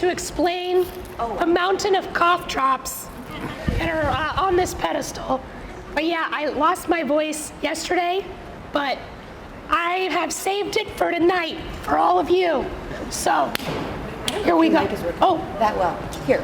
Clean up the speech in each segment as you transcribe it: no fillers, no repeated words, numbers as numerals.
to explain a mountain of cough drops that are on this pedestal. But yeah, I lost my voice yesterday, but I have saved it for tonight for all of you. So here we go. Oh, that well. Here.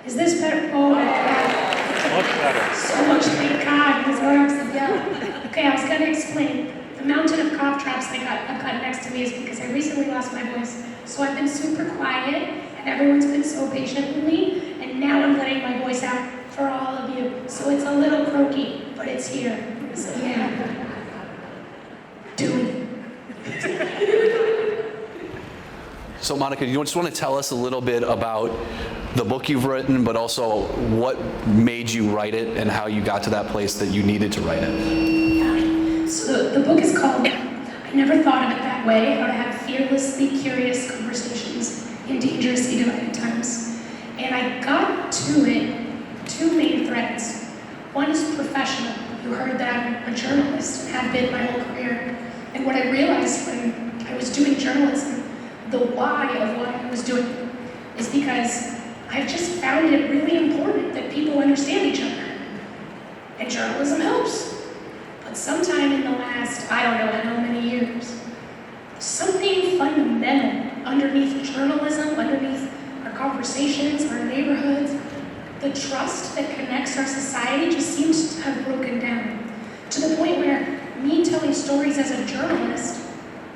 Is this better? Oh my God. Much better. So much, thank God, because I was yeah. Okay, I was going to explain. The mountain of cough drops I've got next to me is because I recently lost my voice. So I've been super quiet, and everyone's been so patient with me, and now I'm letting my voice out for all of you. So it's a little croaky, but it's here. So yeah. Do it. So Monica, you just want to tell us a little bit about the book you've written, but also what made you write it and how you got to that place that you needed to write it? So the book is called I Never Thought of It That Way, How to Have Fearlessly Curious Conversations in Dangerously Divided Times. And I got to it two main threads. One is professional. You heard that I'm a journalist and have been my whole career. And what I realized when I was doing journalism, the why of why I was doing it is because I've just found it really important that people understand each other. And journalism helps. But sometime in the last, I don't know how many years, something fundamental underneath journalism, underneath our conversations, our neighborhoods, the trust that connects our society just seems to have broken down. To the point where me telling stories as a journalist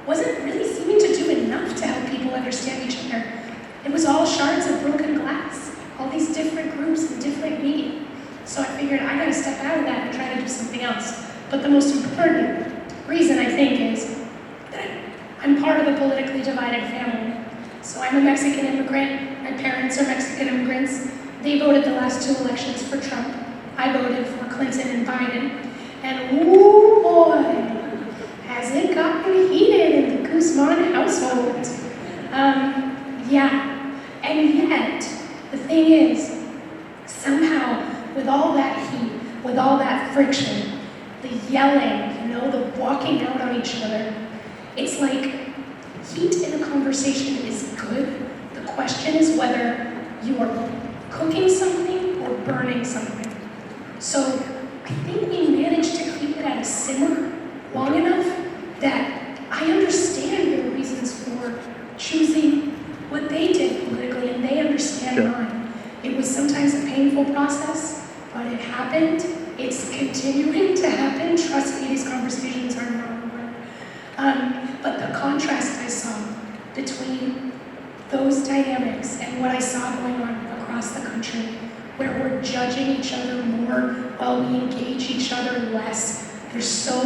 wasn't really seeming to do enough to help people understand each other. It was all shards of broken glass, all these different groups and different media. So I figured I gotta step out of that and try to do something else. But the most important reason, I think, is that I'm part of a politically divided family. So I'm a Mexican immigrant. My parents are Mexican immigrants. They voted the last two elections for Trump. I voted for Clinton and Biden. And ooh boy, has it gotten heated in the Guzmán household. Yeah, and yet, the thing is, somehow, with all that heat, with all that friction, the yelling, the walking out on each other, it's like heat in a conversation is good. The question is whether you are cooking something or burning something. So I think we managed to keep it at a simmer long enough that I understand your reasons for choosing what they did politically, and they understand mine. It was sometimes a painful process, but it happened. It's continuing to happen. Trust me, these conversations are not over. But the contrast I saw between those dynamics and what I saw going on across the country, where we're judging each other more while we engage each other less, there's so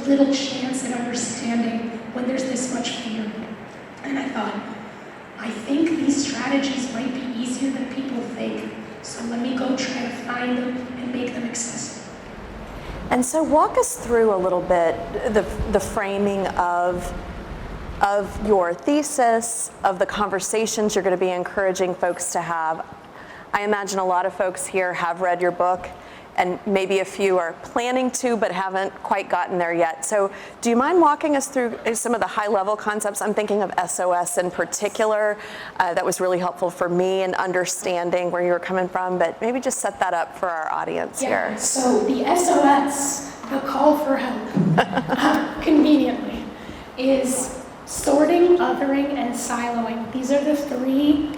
little chance at understanding when there's this much fear. And I thought, I think these strategies might be easier than people think. So let me go try to find them and make them accessible. And so walk us through a little bit the framing of your thesis, of the conversations you're going to be encouraging folks to have. I imagine a lot of folks here have read your book, and maybe a few are planning to but haven't quite gotten there yet. So do you mind walking us through some of the high-level concepts? I'm thinking of SOS in particular. That was really helpful for me in understanding where you were coming from, but maybe just set that up for our audience here. So the SOS, the call for help, conveniently, is sorting, othering, and siloing. These are the three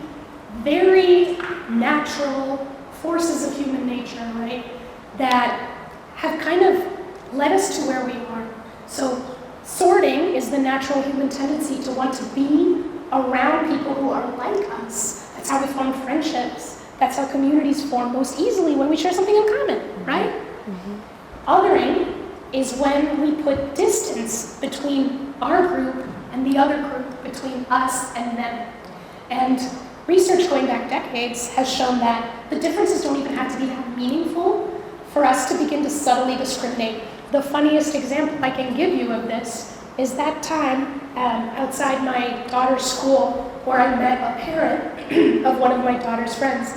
very natural forces of human nature, right, that have kind of led us to where we are. So sorting is the natural human tendency to want to be around people who are like us. That's how we form friendships. That's how communities form most easily, when we share something in common, right? Mm-hmm. Othering is when we put distance between our group and the other group, between us and them. And research going back decades has shown that the differences don't even have to be that meaningful for us to begin to subtly discriminate. The funniest example I can give you of this is that time outside my daughter's school where I met a parent of one of my daughter's friends.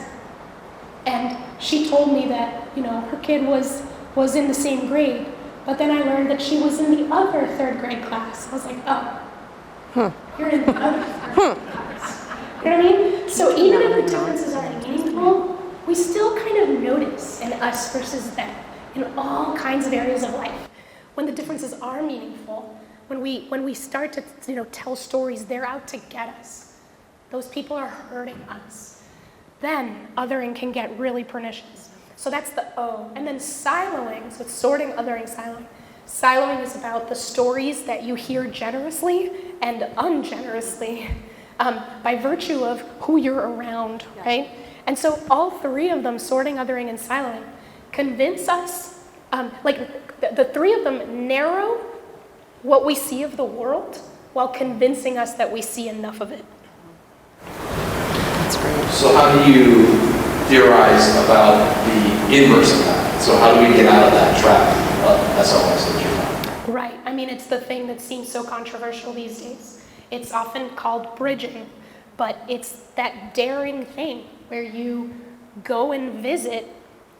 And she told me that, her kid was in the same grade, but then I learned that she was in the other third grade class. I was like, oh, you're in the other third grade class. You know what I mean? So even if the differences aren't meaningful, we still kind of notice in us versus them in all kinds of areas of life. When the differences are meaningful, when we start to tell stories, they're out to get us. Those people are hurting us. Then othering can get really pernicious. So that's the O. And then siloing, so it's sorting, othering, siloing. Siloing is about the stories that you hear generously and ungenerously by virtue of who you're around, right? And so all three of them, sorting, othering, and siloing, convince us, the three of them narrow what we see of the world while convincing us that we see enough of it. That's great. So how do you theorize about the inverse of that? So how do we get out of that trap of SOS that you're talking? Right. I mean, it's the thing that seems so controversial these days. It's often called bridging, but it's that daring thing where you go and visit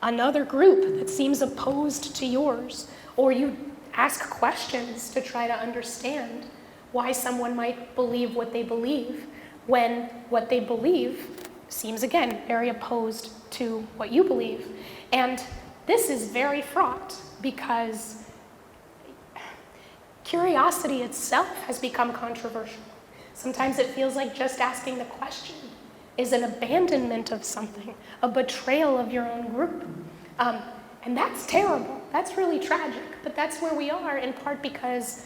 another group that seems opposed to yours, or you ask questions to try to understand why someone might believe what they believe when what they believe seems, again, very opposed to what you believe. And this is very fraught because curiosity itself has become controversial. Sometimes it feels like just asking the question is an abandonment of something, a betrayal of your own group. And that's terrible. That's really tragic. But that's where we are, in part because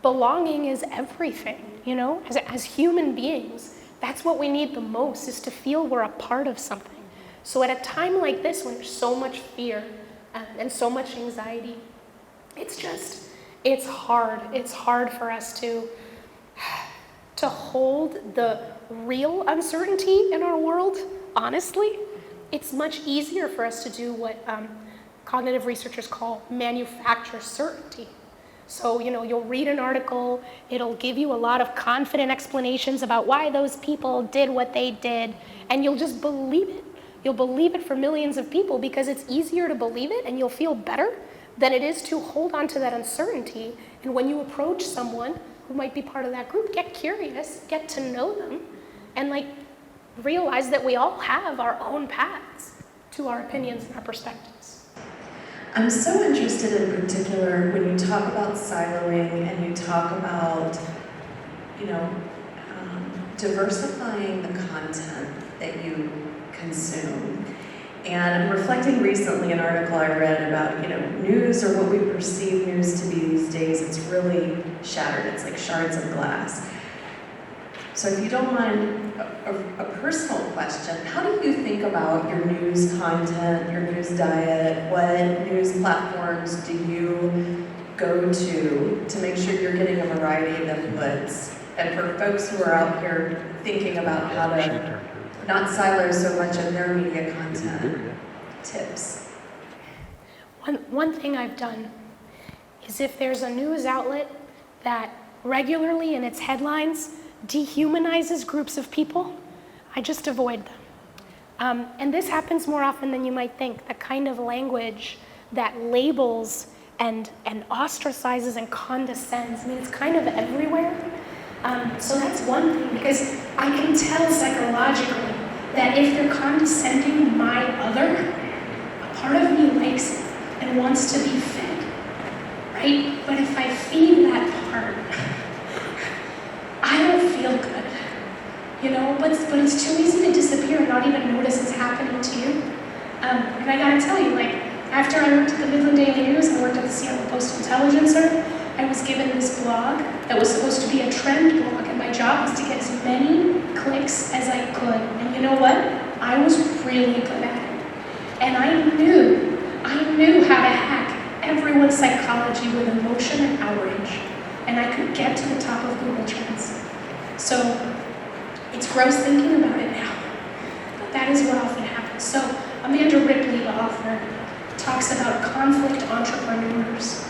belonging is everything, you know? As human beings, that's what we need the most, is to feel we're a part of something. So at a time like this, when there's so much fear and so much anxiety, it's hard. It's hard for us to hold the real uncertainty in our world, honestly. It's much easier for us to do what cognitive researchers call manufacture certainty. So, you'll read an article, it'll give you a lot of confident explanations about why those people did what they did, and you'll just believe it. You'll believe it for millions of people because it's easier to believe it and you'll feel better than it is to hold on to that uncertainty. And when you approach someone who might be part of that group, get curious, get to know them, and realize that we all have our own paths to our opinions and our perspectives. I'm so interested in particular when you talk about siloing and you talk about, diversifying the content that you consume. And I'm reflecting recently an article I read about, news, or what we perceive news to be these days. It's really shattered. It's like shards of glass. So if you don't mind, a personal question, how do you think about your news content, your news diet? What news platforms do you go to make sure you're getting a variety of inputs? And for folks who are out here thinking about how to not silo so much of their media content, tips. One thing I've done is if there's a news outlet that regularly in its headlines dehumanizes groups of people, I just avoid them. And this happens more often than you might think. The kind of language that labels and ostracizes and condescends, it's kind of everywhere. So that's one thing, because I can tell psychologically that if they're condescending my other, a part of me likes it and wants to be fed, right? But if I feed that part, I don't feel good, but it's too easy to disappear and not even notice it's happening to you. And I gotta tell you, after I worked at the Midland Daily News, I worked at the Seattle Post-Intelligencer, I was given this blog that was supposed to be a trend blog, and my job was to get as many clicks as I could. And you know what? I was really good at it. And I knew how to hack everyone's psychology with emotion and outrage. And I could get to the top of Google Trends. So it's gross thinking about it now, but that is what often happens. So Amanda Ripley, the author, talks about conflict entrepreneurs.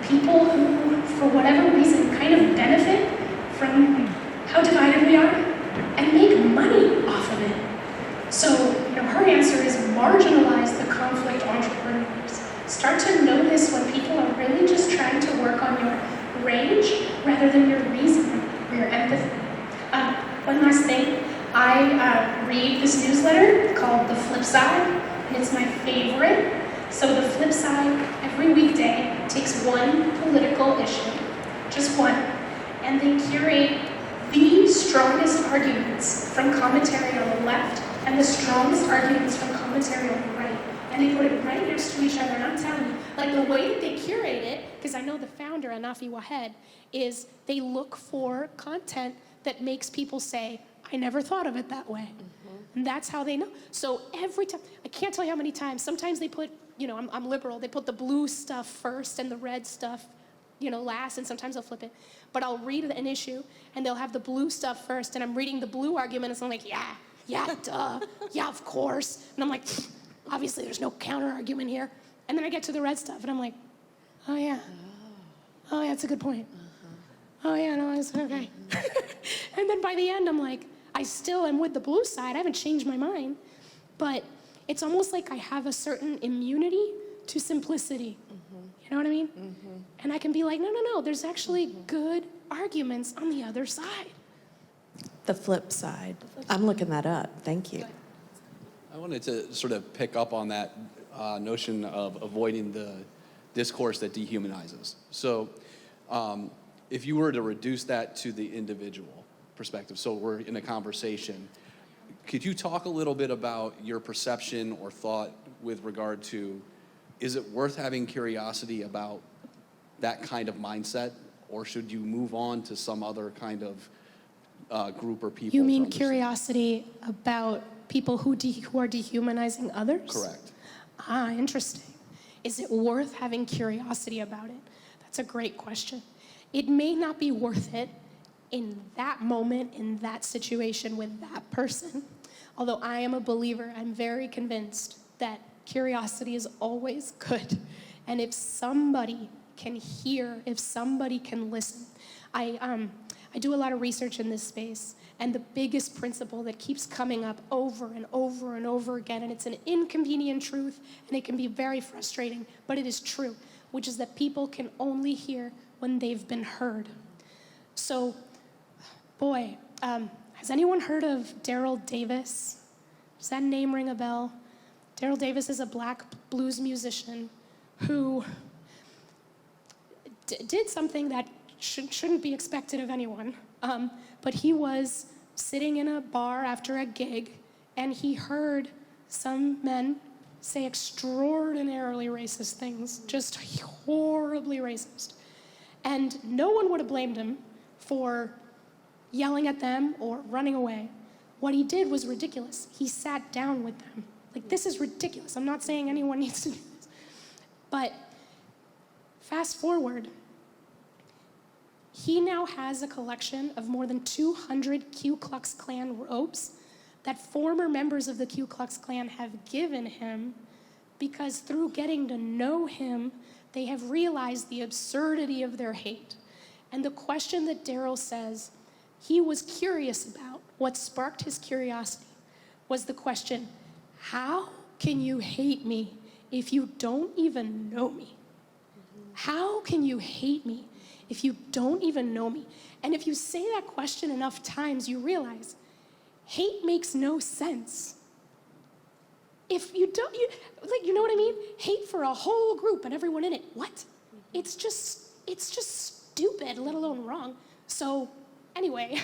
People who, for whatever reason, kind of benefit from how divided we are and make money off of it. So, her answer is marginalize the conflict entrepreneurs. Start to notice when people are really just trying to work on your rage rather than your reason or your empathy. one last thing. I read this newsletter called The Flip Side, and it's my favorite. So The Flip Side, every weekday, takes one political issue, just one, and they curate the strongest arguments from commentary on the left and the strongest arguments from commentary on the right. And they put it right next to each other, and I'm telling you, like the way that they curate it, because I know the founder, Anafi Wahed, is they look for content that makes people say, I never thought of it that way. And that's how they know. So every time, I can't tell you how many times, sometimes they put, I'm liberal, they put the blue stuff first and the red stuff, last, and sometimes they'll flip it. But I'll read an issue, and they'll have the blue stuff first, and I'm reading the blue argument, and I'm like, yeah, duh, yeah, of course. And I'm like, obviously there's no counter argument here. And then I get to the red stuff, and I'm like, oh yeah, that's a good point. Oh yeah, no, it's okay. And then by the end, I'm like, I still am with the blue side. I haven't changed my mind. But it's almost like I have a certain immunity to simplicity. You know what I mean? And I can be like, no, there's actually good arguments on the other side. The flip side. I'm looking that up. Thank you. I wanted to sort of pick up on that notion of avoiding the discourse that dehumanizes. So if you were to reduce that to the individual perspective, so we're in a conversation, could you talk a little bit about your perception or thought with regard to, is it worth having curiosity about that kind of mindset, or should you move on to some other kind of group or people? You mean curiosity about people who are dehumanizing others? Correct. Interesting. Is it worth having curiosity about it? That's a great question. It may not be worth it in that moment, in that situation with that person. Although I am a believer, I'm very convinced that curiosity is always good. And if somebody can hear, if somebody can listen. I do a lot of research in this space, and the biggest principle that keeps coming up over and over and over again, and it's an inconvenient truth, and it can be very frustrating, but it is true, which is that people can only hear when they've been heard. So, boy, has anyone heard of Daryl Davis? Does that name ring a bell? Daryl Davis is a black blues musician who did something that shouldn't be expected of anyone. But he was sitting in a bar after a gig, and he heard some men say extraordinarily racist things, just horribly racist. And no one would have blamed him for yelling at them or running away. What he did was ridiculous. He sat down with them. Like, this is ridiculous. I'm not saying anyone needs to do this. But fast forward, he now has a collection of more than 200 Ku Klux Klan robes that former members of the Ku Klux Klan have given him because through getting to know him, they have realized the absurdity of their hate. And the question that Daryl says he was curious about, what sparked his curiosity, was the question, how can you hate me if you don't even know me? How can you hate me if you don't even know me? And if you say that question enough times, you realize hate makes no sense. If you don't, you know what I mean? Hate for a whole group and everyone in it. What? It's just stupid, let alone wrong. So anyway,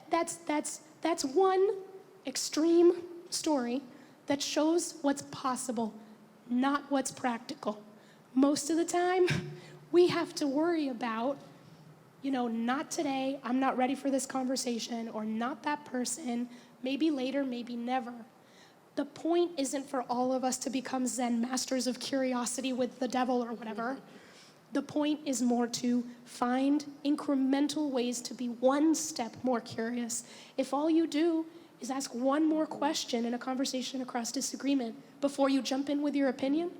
that's one extreme story that shows what's possible, not what's practical. Most of the time, we have to worry about, not today, I'm not ready for this conversation, or not that person, maybe later, maybe never. The point isn't for all of us to become Zen masters of curiosity with the devil or whatever. The point is more to find incremental ways to be one step more curious. If all you do is ask one more question in a conversation across disagreement before you jump in with your opinion,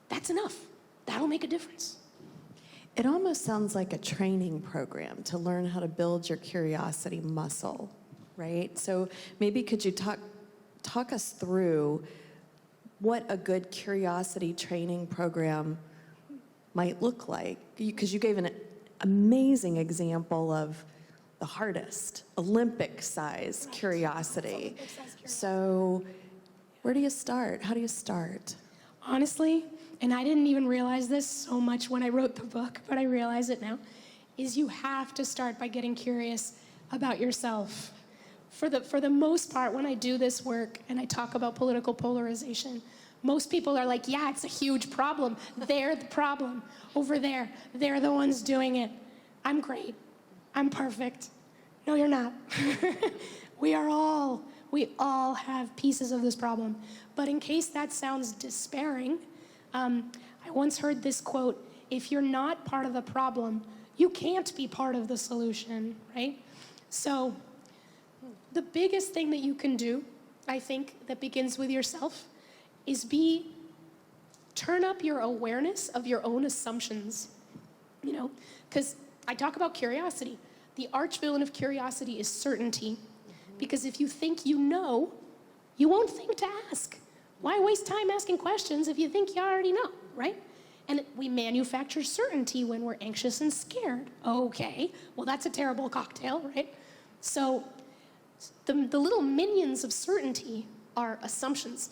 that's enough. That'll make a difference. It almost sounds like a training program to learn how to build your curiosity muscle, right? So maybe could you talk us through what a good curiosity training program might look like? Because you gave an amazing example of the hardest, Olympic-size curiosity. So where do you start? How do you start? Honestly, and I didn't even realize this so much when I wrote the book, but I realize it now, is you have to start by getting curious about yourself. For the most part, when I do this work and I talk about political polarization, most people are like, yeah, it's a huge problem. They're the problem. Over there, they're the ones doing it. I'm great. I'm perfect. No, you're not. We all have pieces of this problem. But in case that sounds despairing, I once heard this quote, if you're not part of the problem, you can't be part of the solution, right? So the biggest thing that you can do, I think, that begins with yourself, is turn up your awareness of your own assumptions, because I talk about curiosity. The arch villain of curiosity is certainty, because if you think you know, you won't think to ask. Why waste time asking questions if you think you already know, right? And we manufacture certainty when we're anxious and scared. Okay, well, that's a terrible cocktail, right? So the little minions of certainty are assumptions.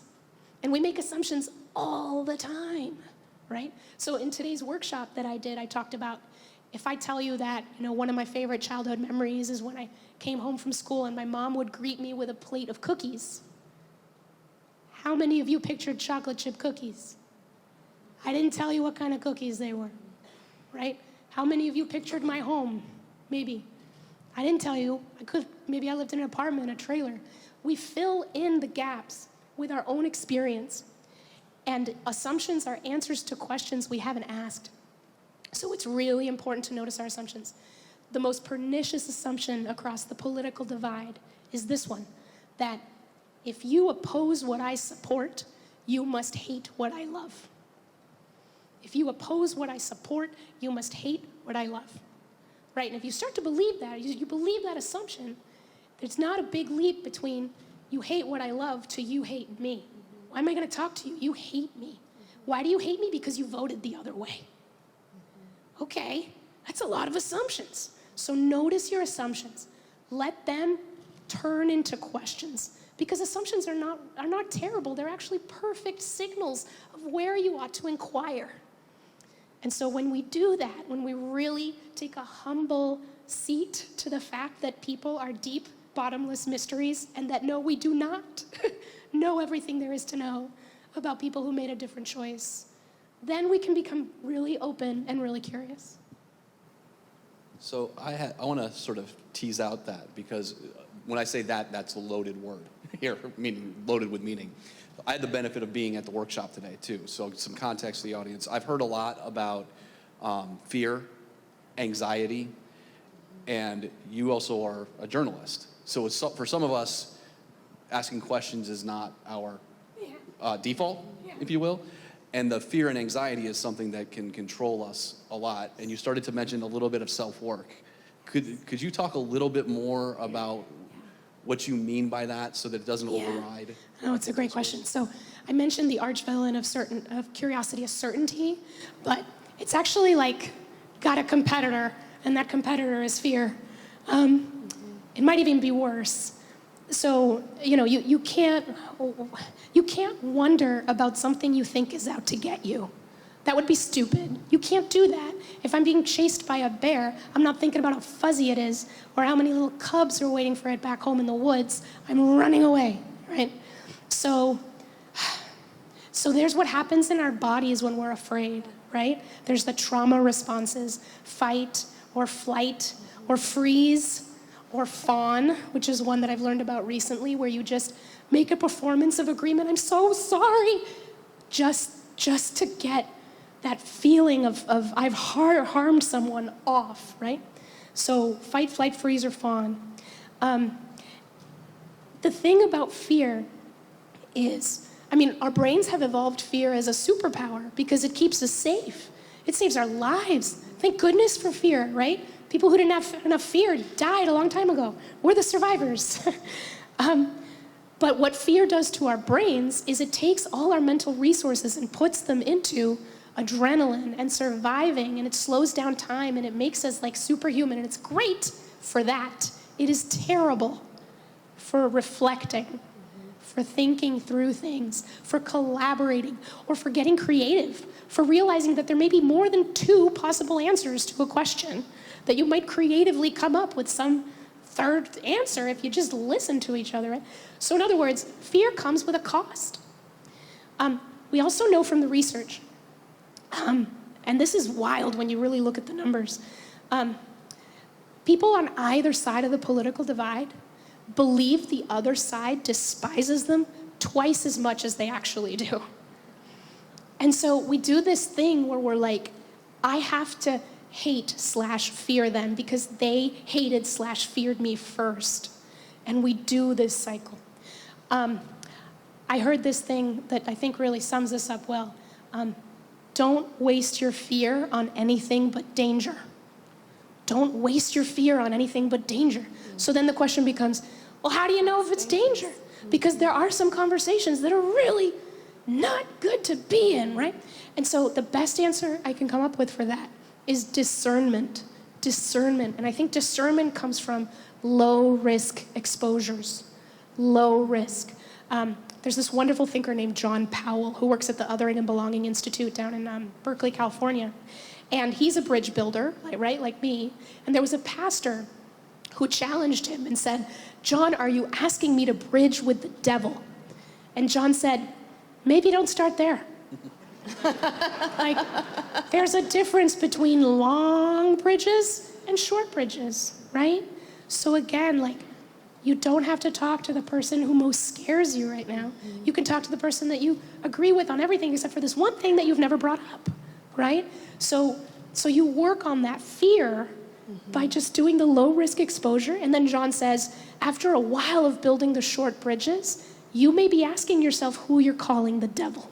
And we make assumptions all the time, right? So in today's workshop that I did, I talked about, if I tell you that, one of my favorite childhood memories is when I came home from school and my mom would greet me with a plate of cookies. How many of you pictured chocolate chip cookies? I didn't tell you what kind of cookies they were, right? How many of you pictured my home? Maybe. I didn't tell you. Maybe I lived in an apartment, a trailer. We fill in the gaps with our own experience. And assumptions are answers to questions we haven't asked. So it's really important to notice our assumptions. The most pernicious assumption across the political divide is this one, that if you oppose what I support, you must hate what I love. If you oppose what I support, you must hate what I love. Right? And if you start to believe that, you believe that assumption, there's not a big leap between you hate what I love to you hate me. Why am I going to talk to you? You hate me. Why do you hate me? Because you voted the other way. Okay, that's a lot of assumptions. So notice your assumptions. Let them turn into questions. Because assumptions are not terrible. They're actually perfect signals of where you ought to inquire. And so when we do that, when we really take a humble seat to the fact that people are deep, bottomless mysteries, and that no, we do not know everything there is to know about people who made a different choice, then we can become really open and really curious. So I want to sort of tease out that, because when I say that, that's a loaded word here, meaning loaded with meaning. I had the benefit of being at the workshop today too, so some context to the audience. I've heard a lot about fear, anxiety, and you also are a journalist. So it's, for some of us, asking questions is not our default, if you will. And the fear and anxiety is something that can control us a lot. And you started to mention a little bit of self-work. Could you talk a little bit more about what you mean by that so that it doesn't override? Oh, it's a great question. So I mentioned the arch villain of curiosity is certainty, but it's actually like got a competitor, and that competitor is fear. It might even be worse. So, you can't wonder about something you think is out to get you. That would be stupid. You can't do that. If I'm being chased by a bear, I'm not thinking about how fuzzy it is or how many little cubs are waiting for it back home in the woods. I'm running away, right? So there's what happens in our bodies when we're afraid, right? There's the trauma responses, fight or flight or freeze or fawn, which is one that I've learned about recently, where you just make a performance of agreement. I'm so sorry. Just to get that feeling of I've harmed someone off, right? So fight, flight, freeze, or fawn. The thing about fear is, our brains have evolved fear as a superpower because it keeps us safe. It saves our lives. Thank goodness for fear, right? People who didn't have enough fear died a long time ago. We're the survivors. But what fear does to our brains is it takes all our mental resources and puts them into adrenaline and surviving, and it slows down time, and it makes us like superhuman, and it's great for that. It is terrible for reflecting, for thinking through things, for collaborating, or for getting creative, for realizing that there may be more than 2 possible answers to a question, that you might creatively come up with some third answer if you just listen to each other. Right? So in other words, fear comes with a cost. We also know from the research, and this is wild when you really look at the numbers, people on either side of the political divide believe the other side despises them twice as much as they actually do. And so we do this thing where we're like, I have to hate/fear them because they hated/feared me first. And we do this cycle. I heard this thing that I think really sums this up well. Don't waste your fear on anything but danger. Don't waste your fear on anything but danger. So then the question becomes, well, how do you know if it's danger? Because there are some conversations that are really not good to be in, right? And so the best answer I can come up with for that is discernment. Discernment. And I think discernment comes from low-risk exposures. Low risk. There's this wonderful thinker named John Powell who works at the Othering and Belonging Institute down in Berkeley, California. And he's a bridge builder, right, like me. And there was a pastor who challenged him and said, John, are you asking me to bridge with the devil? And John said, maybe don't start there. Like, there's a difference between long bridges and short bridges, right? So again, like, you don't have to talk to the person who most scares you right now. You can talk to the person that you agree with on everything except for this one thing that you've never brought up, right? So you work on that fear by just doing the low-risk exposure. And then John says, after a while of building the short bridges, you may be asking yourself who you're calling the devil.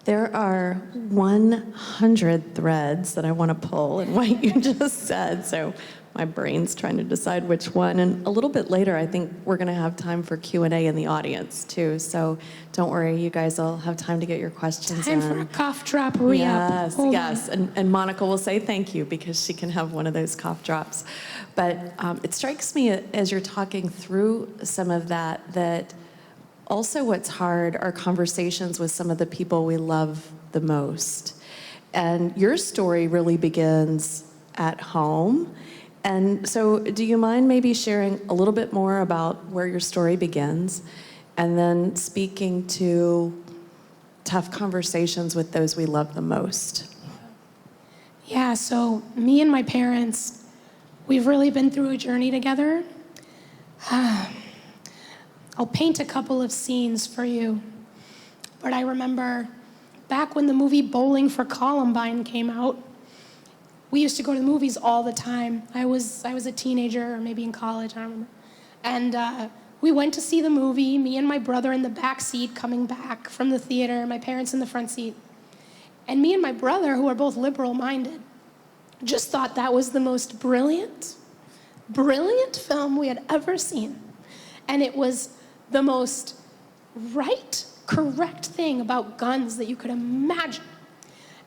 There are 100 threads that I want to pull in what you just said, so my brain's trying to decide which one. And a little bit later, I think we're going to have time for Q&A in the audience, too. So don't worry, you guys will have time to get your questions in. Time for a cough drop re-up. Yes. And Monica will say thank you because she can have one of those cough drops. But it strikes me as you're talking through some of that also what's hard are conversations with some of the people we love the most. And your story really begins at home. And so do you mind maybe sharing a little bit more about where your story begins and then speaking to tough conversations with those we love the most? Yeah, so me and my parents, we've really been through a journey together. I'll paint a couple of scenes for you. But I remember back when the movie Bowling for Columbine came out, we used to go to the movies all the time. I was a teenager or maybe in college, I don't remember. And we went to see the movie, me and my brother in the back seat coming back from the theater, my parents in the front seat. And me and my brother, who are both liberal-minded, just thought that was the most brilliant film we had ever seen. And it was the most right, correct thing about guns that you could imagine.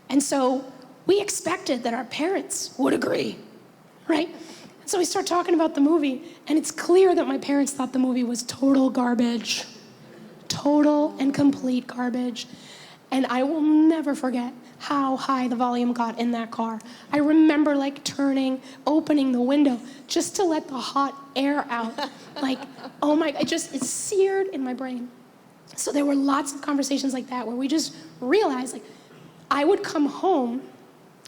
And so we expected that our parents would agree, right? And so we start talking about the movie, and it's clear that my parents thought the movie was total garbage. Total and complete garbage. And I will never forget how high the volume got in that car. I remember like opening the window just to let the hot air out. Like, oh my, it's seared in my brain. So there were lots of conversations like that where we just realized, like, I would come home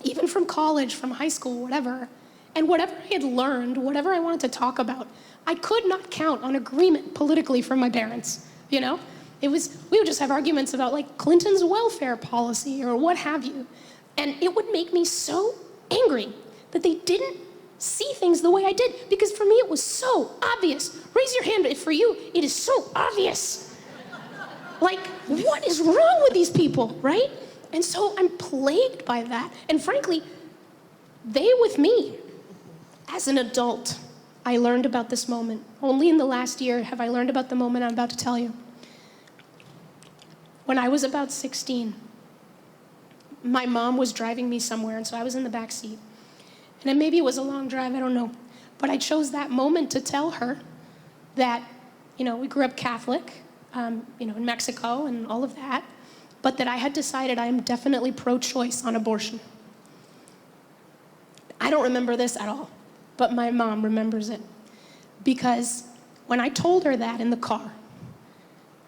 even from college, from high school, whatever, and whatever I had learned, whatever I wanted to talk about, I could not count on agreement politically from my parents, you know? We would just have arguments about like Clinton's welfare policy or what have you. And it would make me so angry that they didn't see things the way I did, because for me it was so obvious. Raise your hand if for you it is so obvious. Like, what is wrong with these people, right? And so I'm plagued by that. And frankly, they with me. As an adult, I learned about this moment. Only in the last year have I learned about the moment I'm about to tell you. When I was about 16, my mom was driving me somewhere, and so I was in the back seat. And then maybe it was a long drive, I don't know. But I chose that moment to tell her that, we grew up Catholic, in Mexico and all of that, but that I had decided I am definitely pro-choice on abortion. I don't remember this at all, but my mom remembers it. Because when I told her that in the car,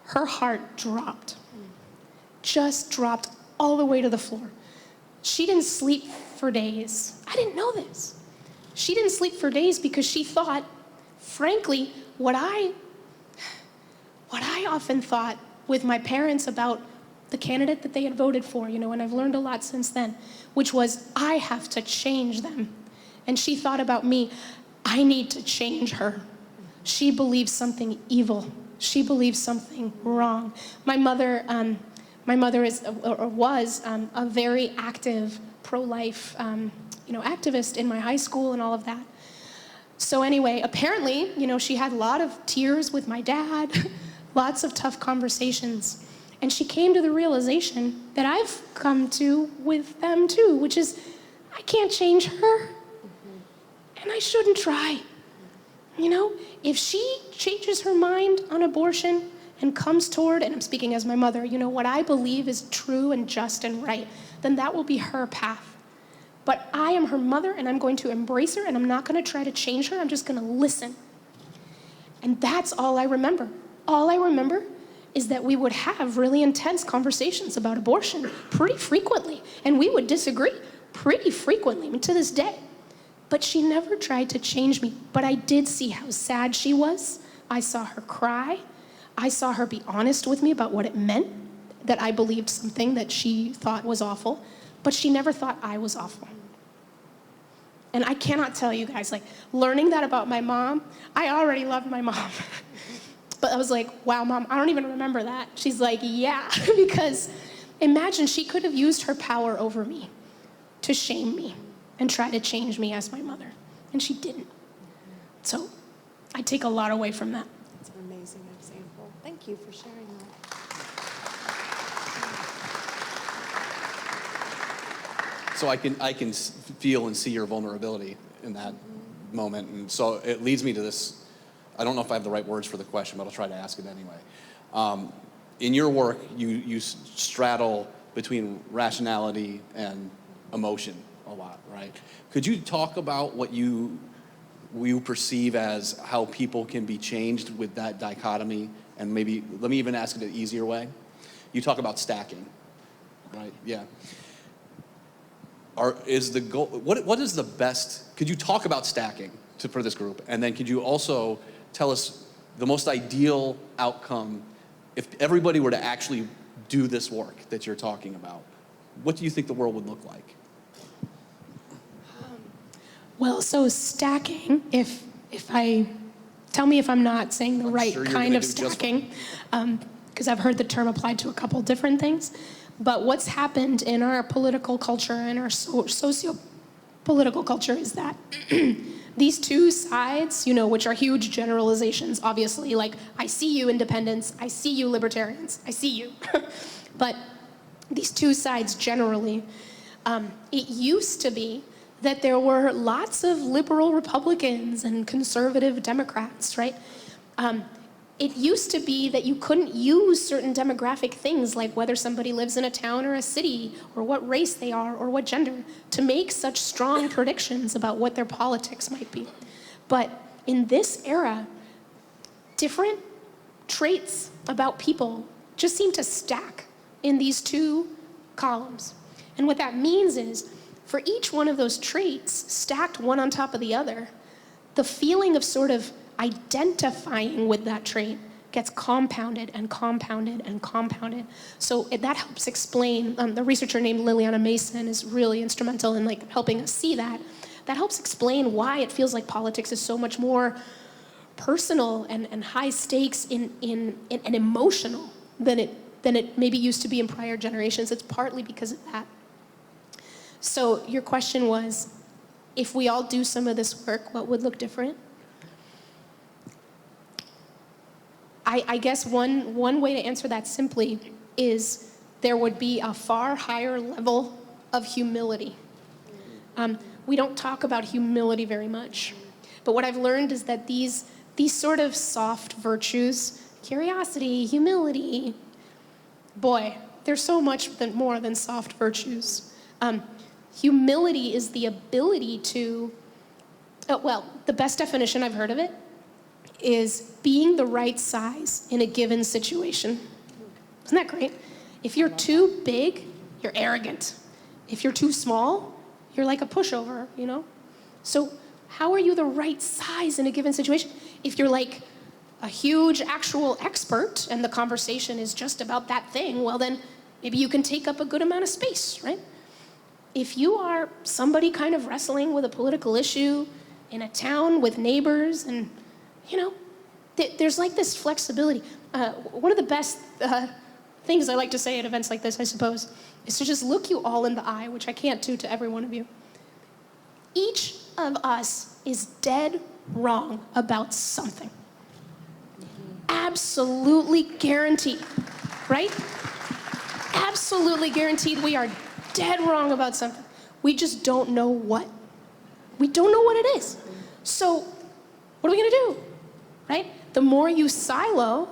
her heart dropped. Just dropped all the way to the floor. She didn't sleep for days. I didn't know this. She didn't sleep for days because she thought, frankly, what I often thought with my parents about the candidate that they had voted for, and I've learned a lot since then, which was I have to change them. And she thought about me, I need to change her. She believes something evil. She believes something wrong. My mother is or was a very active pro-life activist in my high school and all of that. So anyway, apparently, she had a lot of tears with my dad, lots of tough conversations. And she came to the realization that I've come to with them too, which is I can't change her. And I shouldn't try. If she changes her mind on abortion and comes toward, and I'm speaking as my mother, what I believe is true and just and right, then that will be her path. But I am her mother, and I'm going to embrace her, and I'm not going to try to change her. I'm just going to listen. And that's all I remember. All I remember is that we would have really intense conversations about abortion pretty frequently, and we would disagree pretty frequently, to this day. But she never tried to change me. But I did see how sad she was. I saw her cry. I saw her be honest with me about what it meant, that I believed something that she thought was awful, but she never thought I was awful. And I cannot tell you guys, learning that about my mom, I already loved my mom. But I was like, wow, Mom, I don't even remember that. She's like, yeah, because imagine she could have used her power over me to shame me and try to change me as my mother. And she didn't. So I take a lot away from that. It's an amazing example. Thank you for sharing that. So I can feel and see your vulnerability in that moment. And so it leads me to this. I don't know if I have the right words for the question, but I'll try to ask it anyway. In your work, you straddle between rationality and emotion a lot, right? Could you talk about what you perceive as how people can be changed with that dichotomy? And maybe, let me even ask it an easier way. You talk about stacking, right? Yeah. Is the goal, what is the best, could you talk about stacking for this group? And then could you also tell us the most ideal outcome if everybody were to actually do this work that you're talking about? What do you think the world would look like? Well, so stacking, tell me if I'm not saying the right kind of stacking, because I've heard the term applied to a couple different things. But what's happened in our political culture and our socio-political culture is that these two sides, which are huge generalizations, obviously, I see you independents, I see you libertarians, I see you. But these two sides generally, it used to be that there were lots of liberal Republicans and conservative Democrats, right? It used to be that you couldn't use certain demographic things like whether somebody lives in a town or a city or what race they are or what gender to make such strong predictions about what their politics might be. But in this era, different traits about people just seem to stack in these two columns. And what that means is for each one of those traits stacked one on top of the other, the feeling of sort of identifying with that trait gets compounded and compounded and compounded. So that helps explain, the researcher named Liliana Mason is really instrumental in helping us see that. That helps explain why it feels like politics is so much more personal and high stakes and emotional than it maybe used to be in prior generations. It's partly because of that. So your question was, if we all do some of this work, what would look different? I guess one way to answer that simply is there would be a far higher level of humility. We don't talk about humility very much, But what I've learned is that these sort of soft virtues, curiosity, humility, boy, they're so much more than soft virtues. Humility is the ability to, the best definition I've heard of it is being the right size in a given situation. Isn't that great? If you're too big, you're arrogant. If you're too small, you're like a pushover, you know? So how are you the right size in a given situation? If you're like a huge actual expert and the conversation is just about that thing, well then maybe you can take up a good amount of space, right? If you are somebody kind of wrestling with a political issue in a town with neighbors and, you know, there's like this flexibility. One of the best things I like to say at events like this, I suppose, is to just look you all in the eye, which I can't do to every one of you. Each of us is dead wrong about something. Absolutely guaranteed, right? Absolutely guaranteed we are dead wrong about something. We just don't know what. We don't know what it is. So what are we gonna do, right? The more you silo,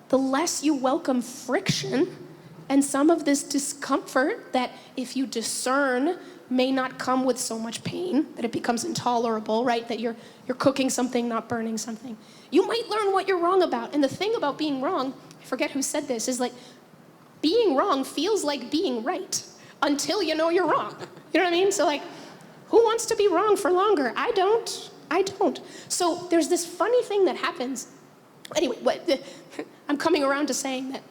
the less you welcome friction and some of this discomfort that if you discern may not come with so much pain that it becomes intolerable, right? That you're cooking something, not burning something. You might learn what you're wrong about. And the thing about being wrong, I forget who said this, is like being wrong feels like being right until you know you're wrong. You know what I mean? So like, who wants to be wrong for longer? I don't. So there's this funny thing that happens. Anyway, I'm coming around to saying that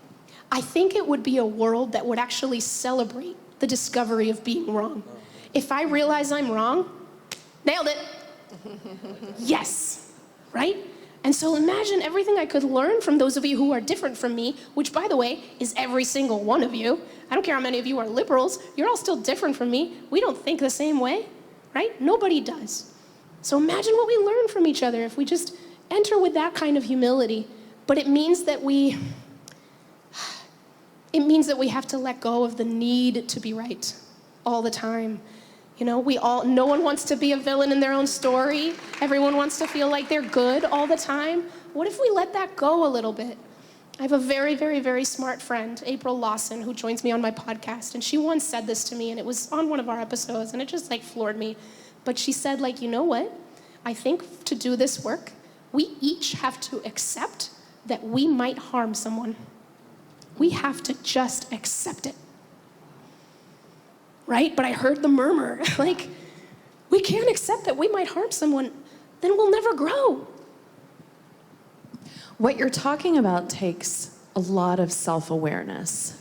I think it would be a world that would actually celebrate the discovery of being wrong. If I realize I'm wrong, nailed it. Yes, right? And so imagine everything I could learn from those of you who are different from me, which by the way, is every single one of you. I don't care how many of you are liberals, you're all still different from me. We don't think the same way, right? Nobody does. So imagine what we learn from each other if we just enter with that kind of humility. But it means that we have to let go of the need to be right all the time. You know, no one wants to be a villain in their own story. Everyone wants to feel like they're good all the time. What if we let that go a little bit? I have a very, very, very smart friend, April Lawson, who joins me on my podcast. And she once said this to me, and it was on one of our episodes, and it just like floored me. But she said, like, you know what? I think to do this work, we each have to accept that we might harm someone. We have to just accept it. Right? But I heard the murmur, like, we can't accept that we might harm someone, then we'll never grow. What you're talking about takes a lot of self-awareness.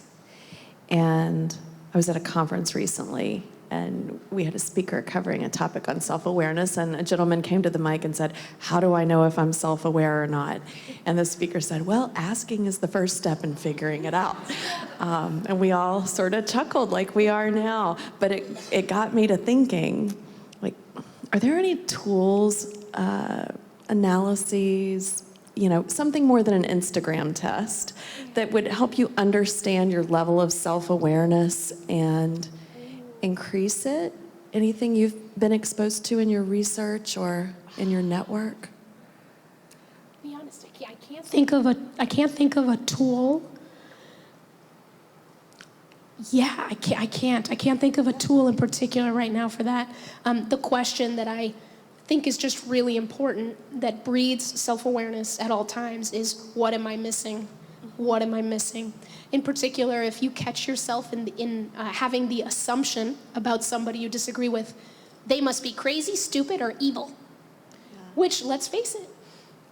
And I was at a conference recently, and we had a speaker covering a topic on self-awareness, and a gentleman came to the mic and said, how do I know if I'm self-aware or not? And the speaker said, well, asking is the first step in figuring it out. And we all sort of chuckled like we are now, but it got me to thinking, like, are there any tools, analyses, you know, something more than an Instagram test that would help you understand your level of self-awareness and increase it? Anything you've been exposed to in your research or in your network? To be honest, I can't think of a tool. Yeah, I can't think of a tool in particular right now for that. The question that I think is just really important that breeds self-awareness at all times is, what am I missing? What am I missing? In particular, if you catch yourself in having the assumption about somebody you disagree with, they must be crazy, stupid, or evil. Yeah. Which, let's face it,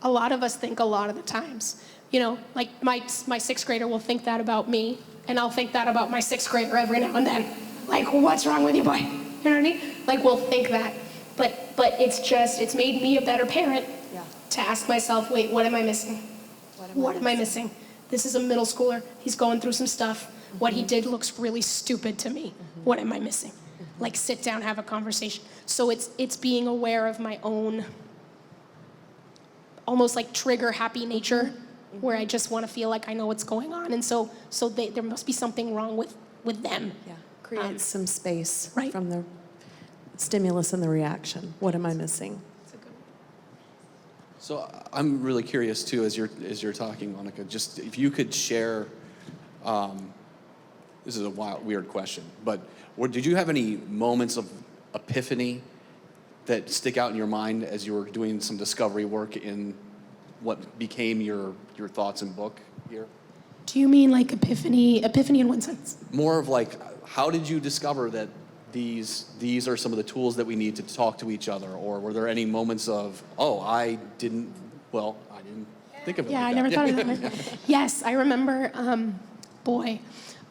a lot of us think a lot of the times. You know, like my sixth grader will think that about me, and I'll think that about my sixth grader every now and then. Like, what's wrong with you, boy? You know what I mean? Like, we'll think that. But it's made me a better parent to ask myself, wait, what am I missing? What am I missing? This is a middle schooler. He's going through some stuff. Mm-hmm. What he did looks really stupid to me. Mm-hmm. What am I missing? Mm-hmm. Like, sit down, have a conversation. So it's being aware of my own almost like trigger happy nature, mm-hmm. where I just want to feel like I know what's going on. And so there must be something wrong with them. Yeah, create some space right. from the stimulus and the reaction. What am I missing? That's a good one. So I'm really curious too, as you're talking, Monica, just if you could share, this is a weird question, but did you have any moments of epiphany that stick out in your mind as you were doing some discovery work in what became your thoughts and book here? Do you mean like epiphany in one sense? More of like, how did you discover that these are some of the tools that we need to talk to each other? Or were there any moments of, oh, I didn't think of it Yeah, like I that. never thought of it that way. Yes, I remember,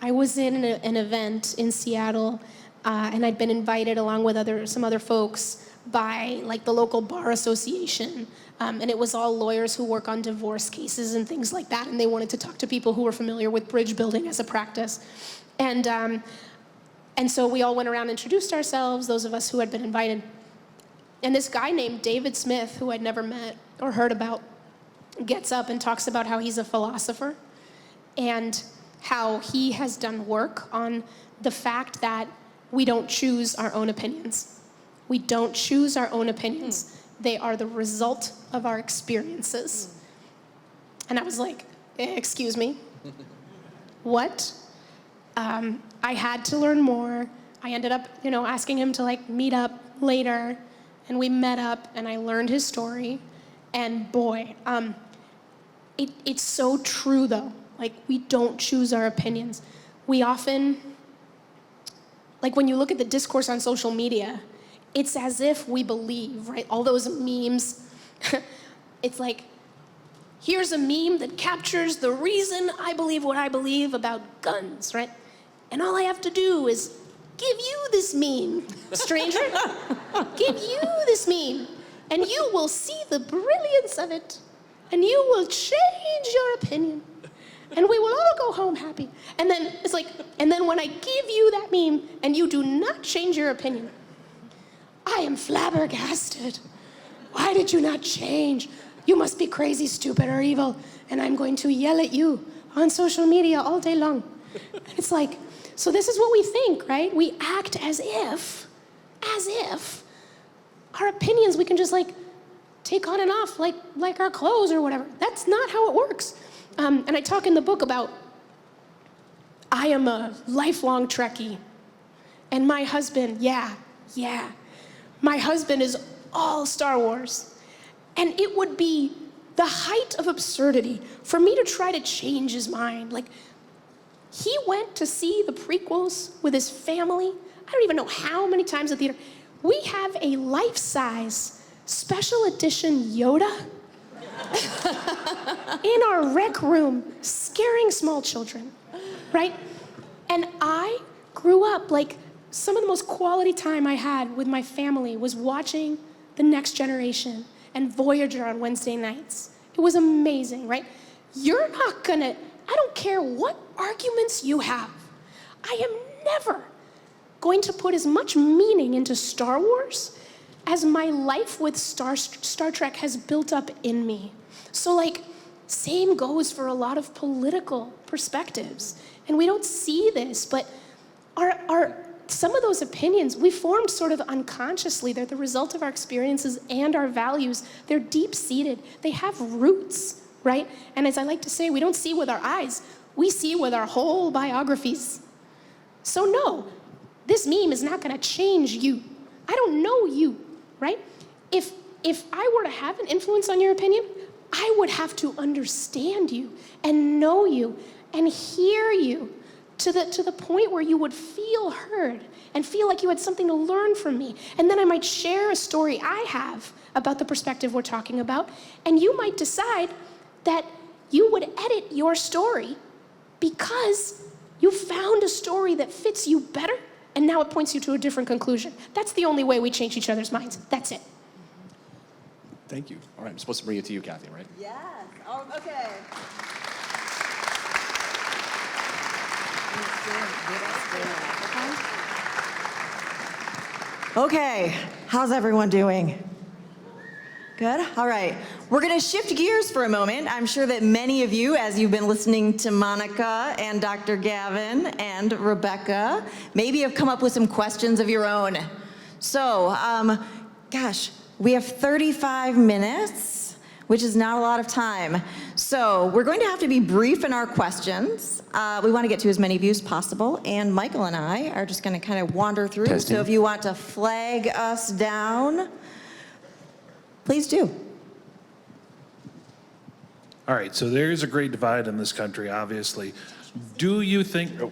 I was in an event in Seattle, and I'd been invited along with some other folks by like the local bar association. And it was all lawyers who work on divorce cases and things like that, and they wanted to talk to people who were familiar with bridge building as a practice. And so we all went around and introduced ourselves, those of us who had been invited. And this guy named David Smith, who I'd never met or heard about, gets up and talks about how he's a philosopher and how he has done work on the fact that we don't choose our own opinions. We don't choose our own opinions. They are the result of our experiences. And I was like, excuse me? What? I had to learn more. I ended up, asking him to like meet up later, and we met up, and I learned his story. And boy, it's so true though. Like, we don't choose our opinions. We often, like when you look at the discourse on social media, it's as if we believe, right? All those memes, it's like, here's a meme that captures the reason I believe what I believe about guns, right? And all I have to do is give you this meme, stranger. Give you this meme, and you will see the brilliance of it, and you will change your opinion, and we will all go home happy. And then it's like, and then when I give you that meme, and you do not change your opinion, I am flabbergasted. Why did you not change? You must be crazy, stupid, or evil, and I'm going to yell at you on social media all day long. And it's like, so this is what we think, right? We act as if our opinions we can just like take on and off like our clothes or whatever. That's not how it works. And I talk in the book about, I am a lifelong Trekkie, and my husband, my husband is all Star Wars. And it would be the height of absurdity for me to try to change his mind. Like, he went to see the prequels with his family. I don't even know how many times at the theater. We have a life-size special edition Yoda in our rec room, scaring small children, right? And I grew up, like, some of the most quality time I had with my family was watching The Next Generation and Voyager on Wednesday nights. It was amazing, right? You're not gonna, I don't care what arguments you have, I am never going to put as much meaning into Star Wars as my life with Star Trek has built up in me. So like, same goes for a lot of political perspectives. And we don't see this, but some of those opinions we formed sort of unconsciously. They're the result of our experiences and our values. They're deep-seated. They have roots, right? And as I like to say, we don't see with our eyes. We see with our whole biographies. So no, this meme is not going to change you. I don't know you, right? If I were to have an influence on your opinion, I would have to understand you and know you and hear you to the point where you would feel heard and feel like you had something to learn from me. And then I might share a story I have about the perspective we're talking about, and you might decide that you would edit your story because you found a story that fits you better, and now it points you to a different conclusion. That's the only way we change each other's minds. That's it. Thank you. All right, I'm supposed to bring it to you, Kathy, right? Yes. Oh, okay. Okay, how's everyone doing? Good? All right. We're going to shift gears for a moment. I'm sure that many of you, as you've been listening to Monica and Dr. Gavin and Rebecca, maybe have come up with some questions of your own. So, gosh, we have 35 minutes. which is not a lot of time. So we're going to have to be brief in our questions. We want to get to as many of you as possible, and Michael and I are just going to kind of wander through. Testing. So if you want to flag us down, please do. All right, so there is a great divide in this country, obviously. Do you think, oh,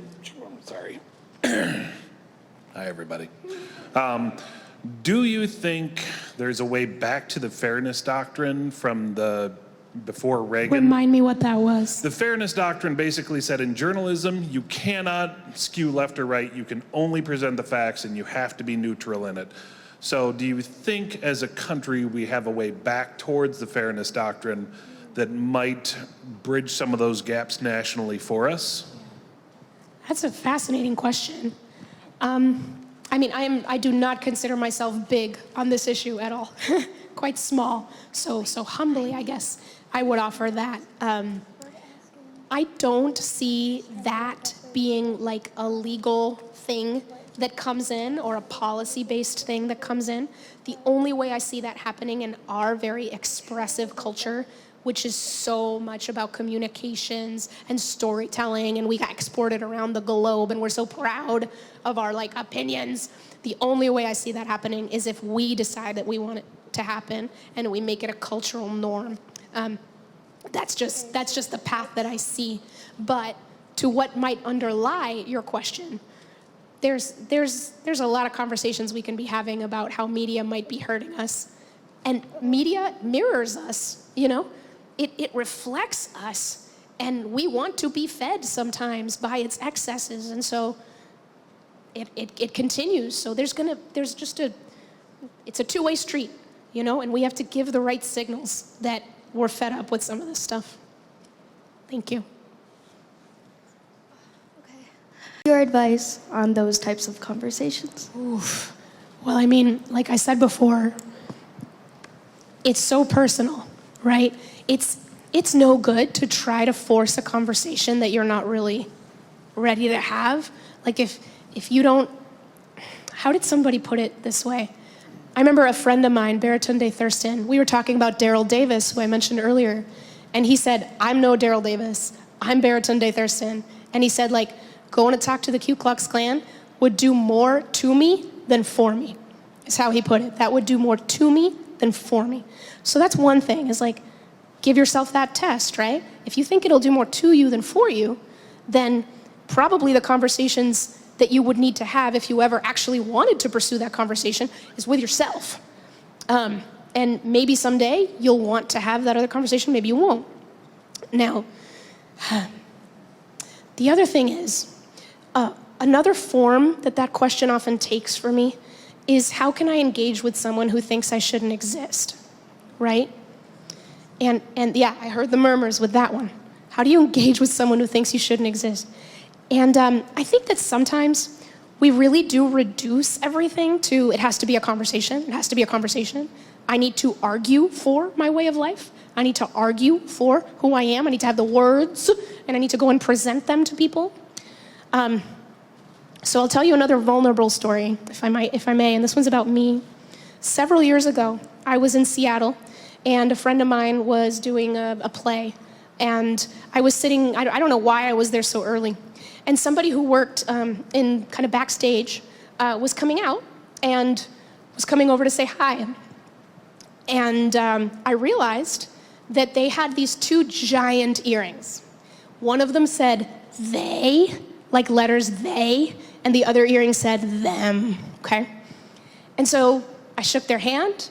sorry. Hi, everybody. Do you think there's a way back to the fairness doctrine from the before Reagan? Remind me what that was. The fairness doctrine basically said in journalism, you cannot skew left or right. You can only present the facts, and you have to be neutral in it. So do you think as a country we have a way back towards the fairness doctrine that might bridge some of those gaps nationally for us? That's a fascinating question. I mean, I do not consider myself big on this issue at all. Quite small. So humbly, I guess, I would offer that. I don't see that being like a legal thing that comes in or a policy-based thing that comes in. The only way I see that happening in our very expressive culture, which is so much about communications and storytelling, and we got exported around the globe, and we're so proud of our like opinions. The only way I see that happening is if we decide that we want it to happen and we make it a cultural norm. That's just the path that I see. But to what might underlie your question, there's a lot of conversations we can be having about how media might be hurting us, and media mirrors us. You know, it reflects us, and we want to be fed sometimes by its excesses, and so it continues. So it's a two-way street, you know, and we have to give the right signals that we're fed up with some of this stuff. Thank you. Your advice on those types of conversations? Oof. Well, I mean, like I said before, it's so personal, right? It's no good to try to force a conversation that you're not really ready to have. Like if you don't, how did somebody put it this way? I remember a friend of mine, Baratunde Thurston, we were talking about Daryl Davis, who I mentioned earlier, and he said, I'm no Daryl Davis, I'm Baratunde Thurston. And he said, like, going to talk to the Ku Klux Klan would do more to me than for me, is how he put it. That would do more to me than for me. So that's one thing, is like, give yourself that test, right? If you think it'll do more to you than for you, then probably the conversations that you would need to have if you ever actually wanted to pursue that conversation is with yourself. And maybe someday you'll want to have that other conversation, maybe you won't. Now, the other thing is, another form that question often takes for me is, how can I engage with someone who thinks I shouldn't exist, right? And yeah, I heard the murmurs with that one. How do you engage with someone who thinks you shouldn't exist? And I think that sometimes we really do reduce everything to, it has to be a conversation, it has to be a conversation. I need to argue for my way of life. I need to argue for who I am. I need to have the words, and I need to go and present them to people. So I'll tell you another vulnerable story, if I may, and this one's about me. Several years ago, I was in Seattle, and a friend of mine was doing a play, and I was sitting, I don't know why I was there so early, and somebody who worked in kind of backstage was coming out and was coming over to say hi. And I realized that they had these two giant earrings. One of them said, they, like letters they, and the other earring said them, okay? And so I shook their hand,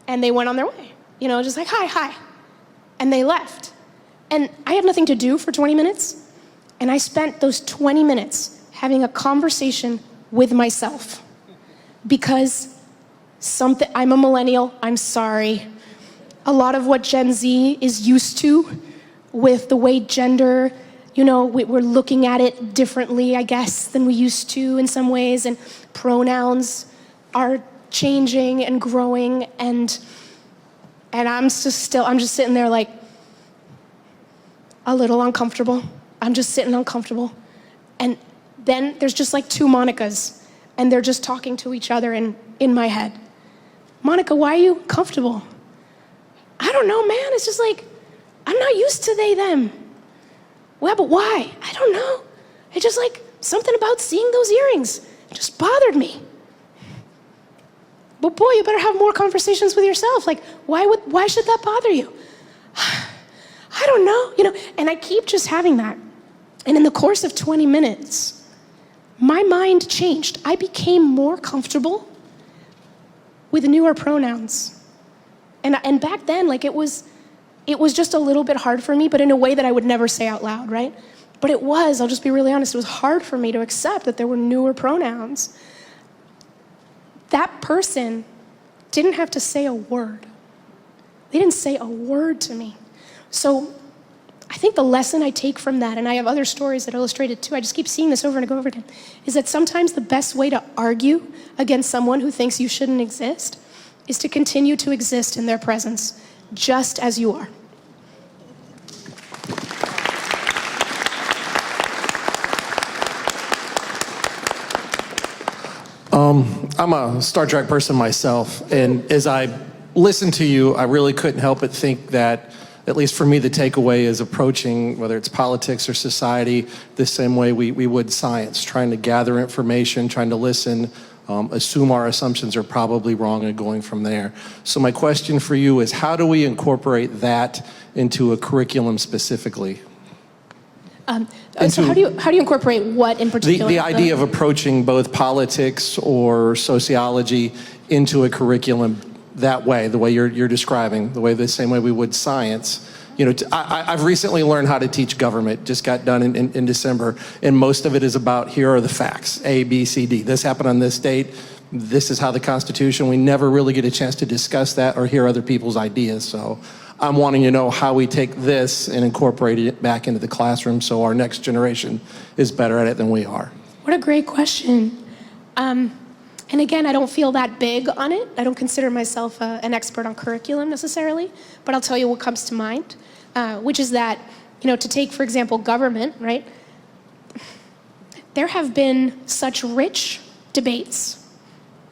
and they went on their way. You know, just like, hi. And they left. And I had nothing to do for 20 minutes, and I spent those 20 minutes having a conversation with myself. Because I'm a millennial, I'm sorry. A lot of what Gen Z is used to with the way gender, you know, we're looking at it differently, I guess, than we used to in some ways, and pronouns are changing and growing, and I'm just sitting there like a little uncomfortable. I'm just sitting uncomfortable. And then there's just like two Monicas, and they're just talking to each other in my head. Monica, why are you comfortable? I don't know, man. It's just like, I'm not used to they, them. Well, but why? I don't know. It's just like something about seeing those earrings just bothered me. But boy, you better have more conversations with yourself. Like, why should that bother you? I don't know, and I keep just having that. And in the course of 20 minutes, my mind changed. I became more comfortable with newer pronouns. And back then, like it was just a little bit hard for me, but in a way that I would never say out loud, right? But I'll just be really honest, it was hard for me to accept that there were newer pronouns. That person didn't have to say a word. They didn't say a word to me. So I think the lesson I take from that, and I have other stories that illustrate it too, I just keep seeing this over and over again, is that sometimes the best way to argue against someone who thinks you shouldn't exist is to continue to exist in their presence, just as you are. I'm a Star Trek person myself, and as I listened to you, I really couldn't help but think that, at least for me, the takeaway is approaching, whether it's politics or society, the same way we would science, trying to gather information, trying to listen, assume our assumptions are probably wrong, and going from there. So my question for you is, how do we incorporate that into a curriculum specifically? So how do you incorporate what in particular? The idea of approaching both politics or sociology into a curriculum that way, the way you're describing, the same way we would science. I've recently learned how to teach government, just got done in December, and most of it is about, here are the facts, A, B, C, D. This happened on this date, this is how the Constitution, we never really get a chance to discuss that or hear other people's ideas. So I'm wanting to know how we take this and incorporate it back into the classroom so our next generation is better at it than we are. What a great question. And again, I don't feel that big on it. I don't consider myself an expert on curriculum necessarily, but I'll tell you what comes to mind, which is that, to take, for example, government, right? There have been such rich debates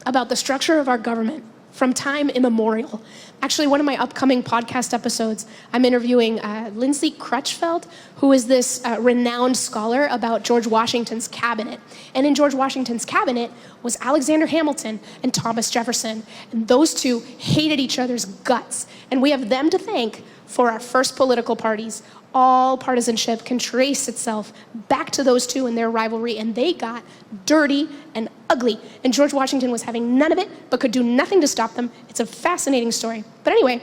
about the structure of our government from time immemorial. Actually, one of my upcoming podcast episodes, I'm interviewing Lindsay Crutchfield, who is this renowned scholar about George Washington's cabinet. And in George Washington's cabinet was Alexander Hamilton and Thomas Jefferson. And those two hated each other's guts. And we have them to thank for our first political parties. All partisanship can trace itself back to those two and their rivalry, and they got dirty and ugly. And George Washington was having none of it, but could do nothing to stop them. It's a fascinating story. But anyway,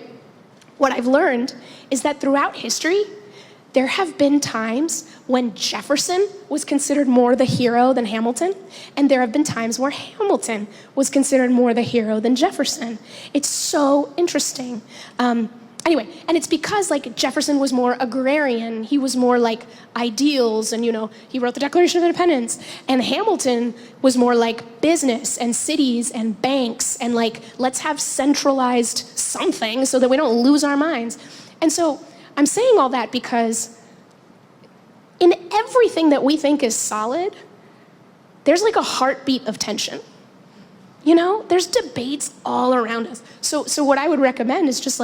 what I've learned is that throughout history, there have been times when Jefferson was considered more the hero than Hamilton, and there have been times where Hamilton was considered more the hero than Jefferson. It's so interesting. Anyway, and it's because Jefferson was more agrarian, he was more like ideals, and he wrote the Declaration of Independence, and Hamilton was more like business and cities and banks and let's have centralized something so that we don't lose our minds. And so I'm saying all that because in everything that we think is solid, there's a heartbeat of tension. There's debates all around us. So what I would recommend is just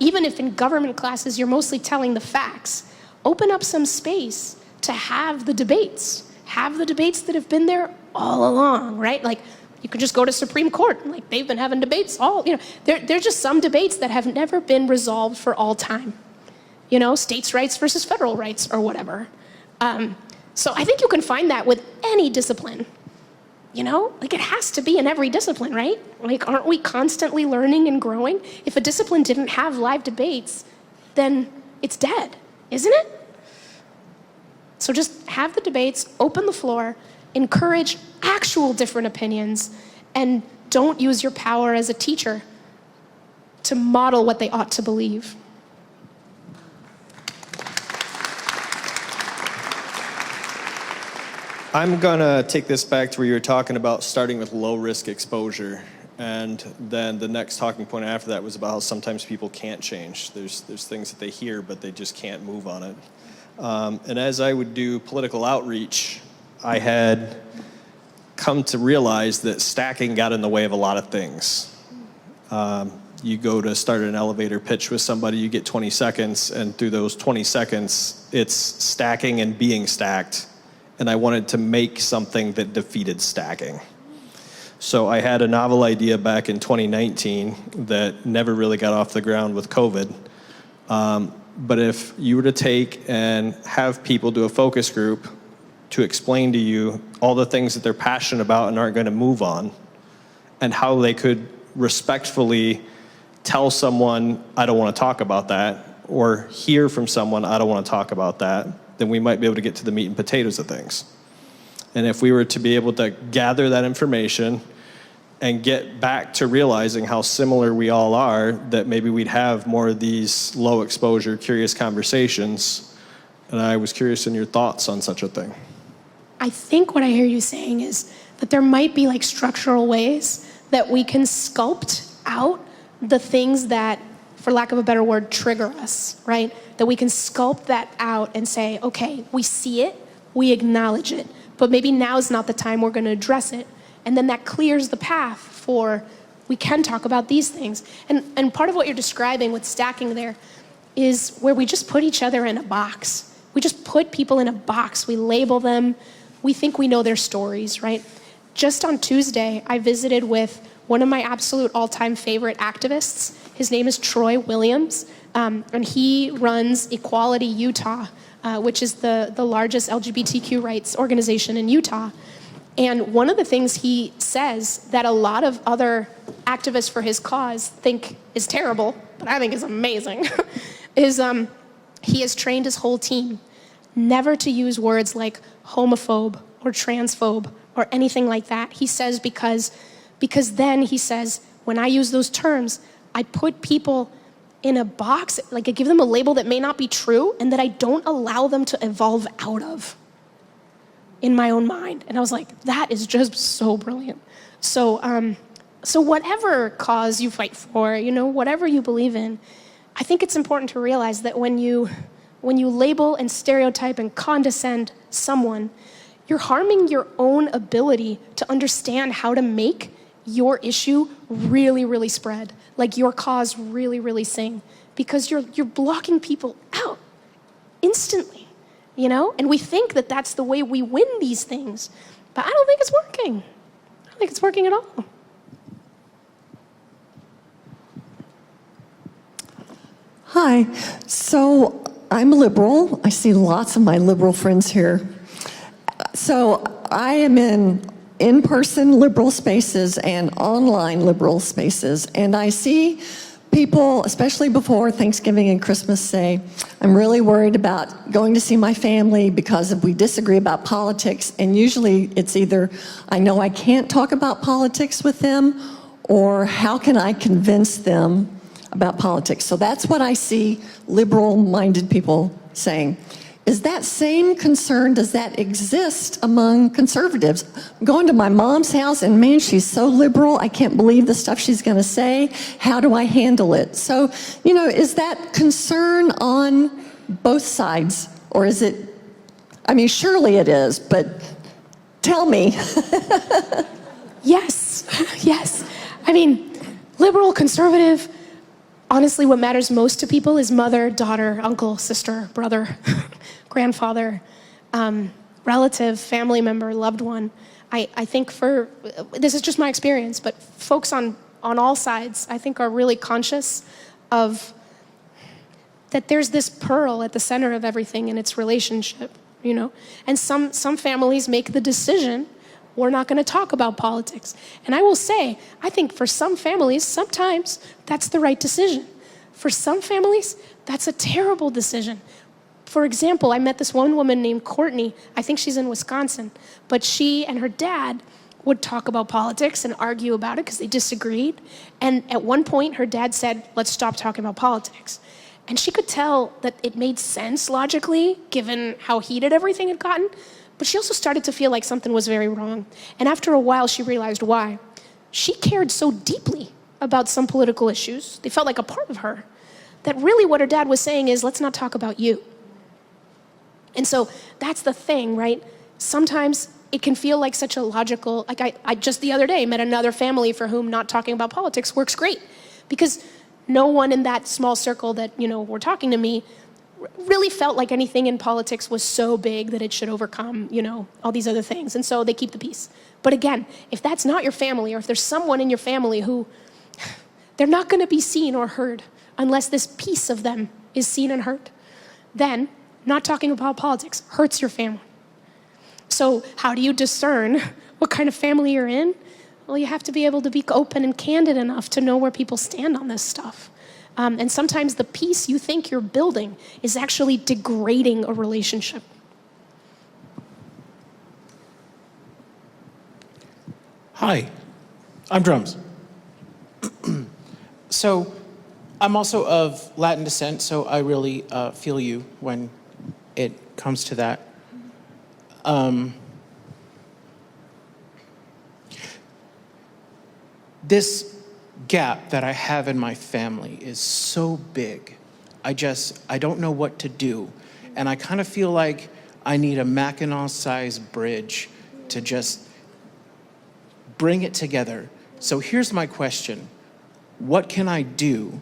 even if in government classes you're mostly telling the facts, open up some space to have the debates. Have the debates that have been there all along, right? You could just go to Supreme Court, they've been having debates all, there's just some debates that have never been resolved for all time. States' rights versus federal rights or whatever. So I think you can find that with any discipline. It has to be in every discipline, right? Aren't we constantly learning and growing? If a discipline didn't have live debates, then it's dead, isn't it? So just have the debates, open the floor, encourage actual different opinions, and don't use your power as a teacher to model what they ought to believe. I'm gonna take this back to where you were talking about starting with low-risk exposure, and then the next talking point after that was about how sometimes people can't change. There's things that they hear, but they just can't move on it. And as I would do political outreach, I had come to realize that stacking got in the way of a lot of things. you go to start an elevator pitch with somebody, you get 20 seconds, and through those 20 seconds, it's stacking and being stacked. And I wanted to make something that defeated stacking. So I had a novel idea back in 2019 that never really got off the ground with COVID. But if you were to take and have people do a focus group to explain to you all the things that they're passionate about and aren't going to move on, and how they could respectfully tell someone, I don't want to talk about that, or hear from someone, I don't want to talk about that, then we might be able to get to the meat and potatoes of things. And if we were to be able to gather that information and get back to realizing how similar we all are, that maybe we'd have more of these low exposure, curious conversations. And I was curious in your thoughts on such a thing. I think what I hear you saying is that there might be like structural ways that we can sculpt out the things that, for lack of a better word, trigger us, right? That we can sculpt that out and say, okay, we see it, we acknowledge it, but maybe now's not the time we're going to address it. And then that clears the path for, we can talk about these things. And part of what you're describing with stacking there is where we just put each other in a box. We just put people in a box. We label them. We think we know their stories, right? Just on Tuesday, I visited with one of my absolute all-time favorite activists. His name is Troy Williams, and he runs Equality Utah, which is the largest LGBTQ rights organization in Utah. And one of the things he says that a lot of other activists for his cause think is terrible, but I think is amazing, is he has trained his whole team never to use words like homophobe or transphobe or anything like that. He says because then he says, when I use those terms, I put people in a box, like I give them a label that may not be true and that I don't allow them to evolve out of in my own mind. And I was like, that is just so brilliant. So whatever cause you fight for, whatever you believe in, I think it's important to realize that when you label and stereotype and condescend someone, you're harming your own ability to understand how to make your issue really, really spread, like your cause really, really sing, because you're blocking people out instantly, And we think that that's the way we win these things, but I don't think it's working. I don't think it's working at all. Hi. So I'm a liberal. I see lots of my liberal friends here. So I am in-person liberal spaces and online liberal spaces, and I see people, especially before Thanksgiving and Christmas, say, I'm really worried about going to see my family because if we disagree about politics, and usually it's either, I know I can't talk about politics with them, or how can I convince them about politics? So that's what I see liberal-minded people saying. Is that same concern, does that exist among conservatives? I'm going to my mom's house and man, she's so liberal, I can't believe the stuff she's gonna say. How do I handle it? So, is that concern on both sides? Or is it, surely it is, but tell me. Yes. Liberal, conservative, honestly, what matters most to people is mother, daughter, uncle, sister, brother, grandfather, relative, family member, loved one. I think this is just my experience, but folks on all sides, I think, are really conscious of that there's this pearl at the center of everything in its relationship, And some families make the decision, we're not going to talk about politics. And I will say, I think for some families, sometimes that's the right decision. For some families, that's a terrible decision. For example, I met this one woman named Courtney. I think she's in Wisconsin. But she and her dad would talk about politics and argue about it because they disagreed. And at one point, her dad said, let's stop talking about politics. And she could tell that it made sense logically, given how heated everything had gotten. But she also started to feel like something was very wrong. And after a while, she realized why. She cared so deeply about some political issues. They felt like a part of her. That really what her dad was saying is, let's not talk about you. And so that's the thing, right? Sometimes it can feel like such a logical, like I just the other day met another family for whom not talking about politics works great. because no one in that small circle that, were talking to me really felt like anything in politics was so big that it should overcome, all these other things. And so they keep the peace. But again, if that's not your family, or if there's someone in your family who they're not going to be seen or heard unless this piece of them is seen and heard, then not talking about politics hurts your family. So how do you discern what kind of family you're in? Well, you have to be able to be open and candid enough to know where people stand on this stuff. And sometimes the peace you think you're building is actually degrading a relationship. Hi, I'm drums. So I'm also of Latin descent, so I really feel you when it comes to that. This gap that I have in my family is so big. I don't know what to do. And I kind of feel like I need a Mackinac-sized bridge to just bring it together. So here's my question. What can I do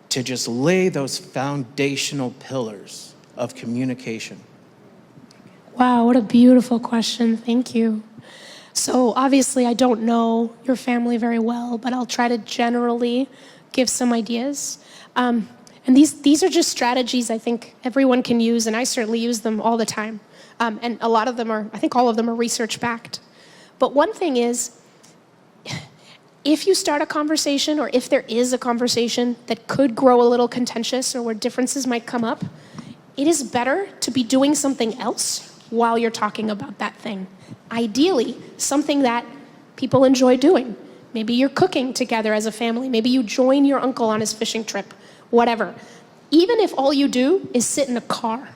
to just lay those foundational pillars of communication? Wow, what a beautiful question. Thank you. So obviously I don't know your family very well, but I'll try to generally give some ideas. And these are just strategies I think everyone can use, and I certainly use them all the time. And a lot of them I think all of them are research-backed. But one thing is, if you start a conversation, or if there is a conversation that could grow a little contentious or where differences might come up, it is better to be doing something else while you're talking about that thing. Ideally, something that people enjoy doing. Maybe you're cooking together as a family. Maybe you join your uncle on his fishing trip, whatever. Even if all you do is sit in a car,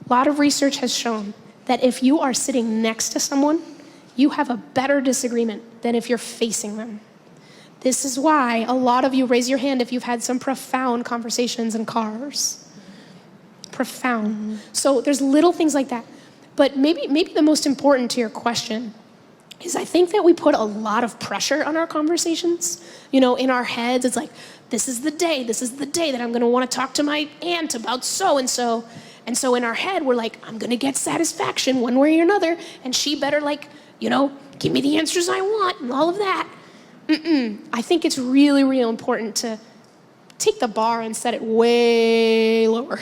a lot of research has shown that if you are sitting next to someone, you have a better disagreement than if you're facing them. This is why a lot of you raise your hand if you've had some profound conversations in cars. Profound. So there's little things like that. But maybe the most important to your question is I think that we put a lot of pressure on our conversations. In our heads, it's like, this is the day that I'm gonna wanna talk to my aunt about so-and-so. And so in our head, we're like, I'm gonna get satisfaction one way or another, and she better give me the answers I want and all of that. I think it's really, really important to take the bar and set it way lower.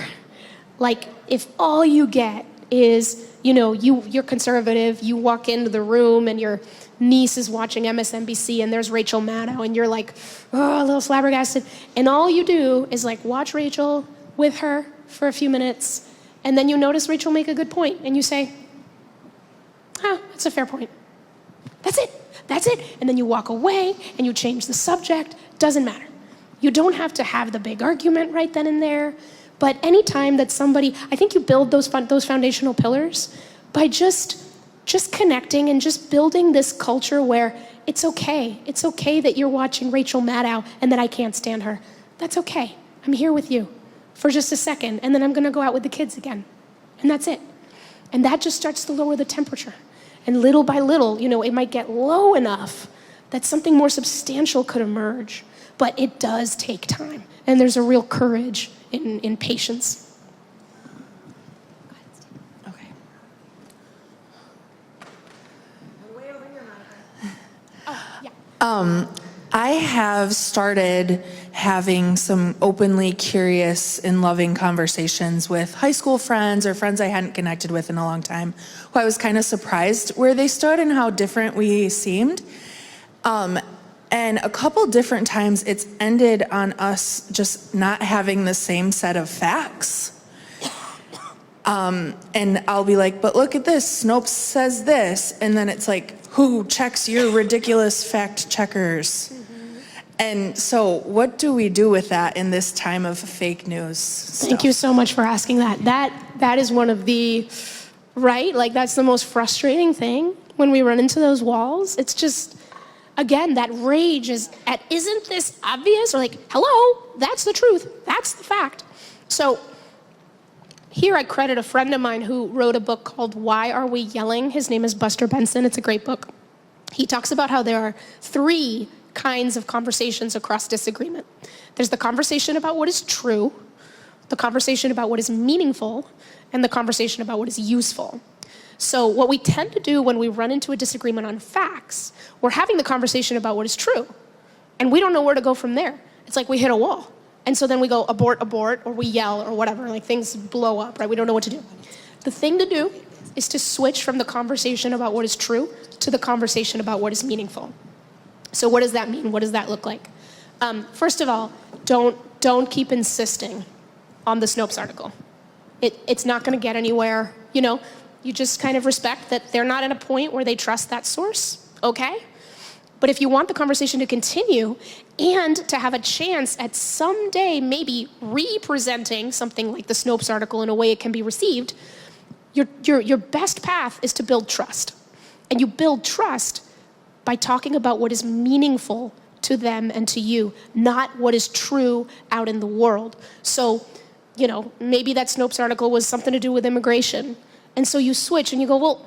Like, if all you get is, you're conservative, you walk into the room and your niece is watching MSNBC and there's Rachel Maddow and you're like, oh, a little flabbergasted. And all you do is watch Rachel with her for a few minutes, and then you notice Rachel make a good point and you say, that's a fair point. That's it. And then you walk away and you change the subject. Doesn't matter. You don't have to have the big argument right then and there. But anytime that I think you build those foundational pillars by just connecting and just building this culture where it's okay. It's okay that you're watching Rachel Maddow and that I can't stand her. That's okay. I'm here with you for just a second, and then I'm gonna go out with the kids again. And that's it. And that just starts to lower the temperature. And little by little, it might get low enough that something more substantial could emerge. But it does take time. And there's a real courage in patience. Okay. Way over here, Monica. I have started having some openly curious and loving conversations with high school friends or friends I hadn't connected with in a long time, who I was kind of surprised where they stood and how different we seemed. And a couple different times it's ended on us just not having the same set of facts. And I'll be like, but look at this, Snopes says this. And then it's like, who checks your ridiculous fact checkers? And so what do we do with that in this time of fake news stuff? Thank you so much for asking that. That is one of the, right? That's the most frustrating thing when we run into those walls. It's just, again, that rage is at, isn't this obvious? Or hello, that's the truth. That's the fact. So here I credit a friend of mine who wrote a book called Why Are We Yelling? His name is Buster Benson. It's a great book. He talks about how there are 3 kinds of conversations across disagreement. There's the conversation about what is true, the conversation about what is meaningful, and the conversation about what is useful. So what we tend to do when we run into a disagreement on facts, we're having the conversation about what is true, and we don't know where to go from there. It's like we hit a wall. And so then we go abort, abort, or we yell or whatever, like things blow up, right? We don't know what to do. The thing to do is to switch from the conversation about what is true to the conversation about what is meaningful. So what does that mean? What does that look like? First of all, don't keep insisting on the Snopes article. It's not gonna get anywhere, you know? You just kind of respect that they're not at a point where they trust that source, okay? But if you want the conversation to continue and to have a chance at someday maybe representing something like the Snopes article in a way it can be received, your best path is to build trust. And you build trust by talking about what is meaningful to them and to you, not what is true out in the world. So, you know, maybe that Snopes article was something to do with immigration. And so you switch and you go, well,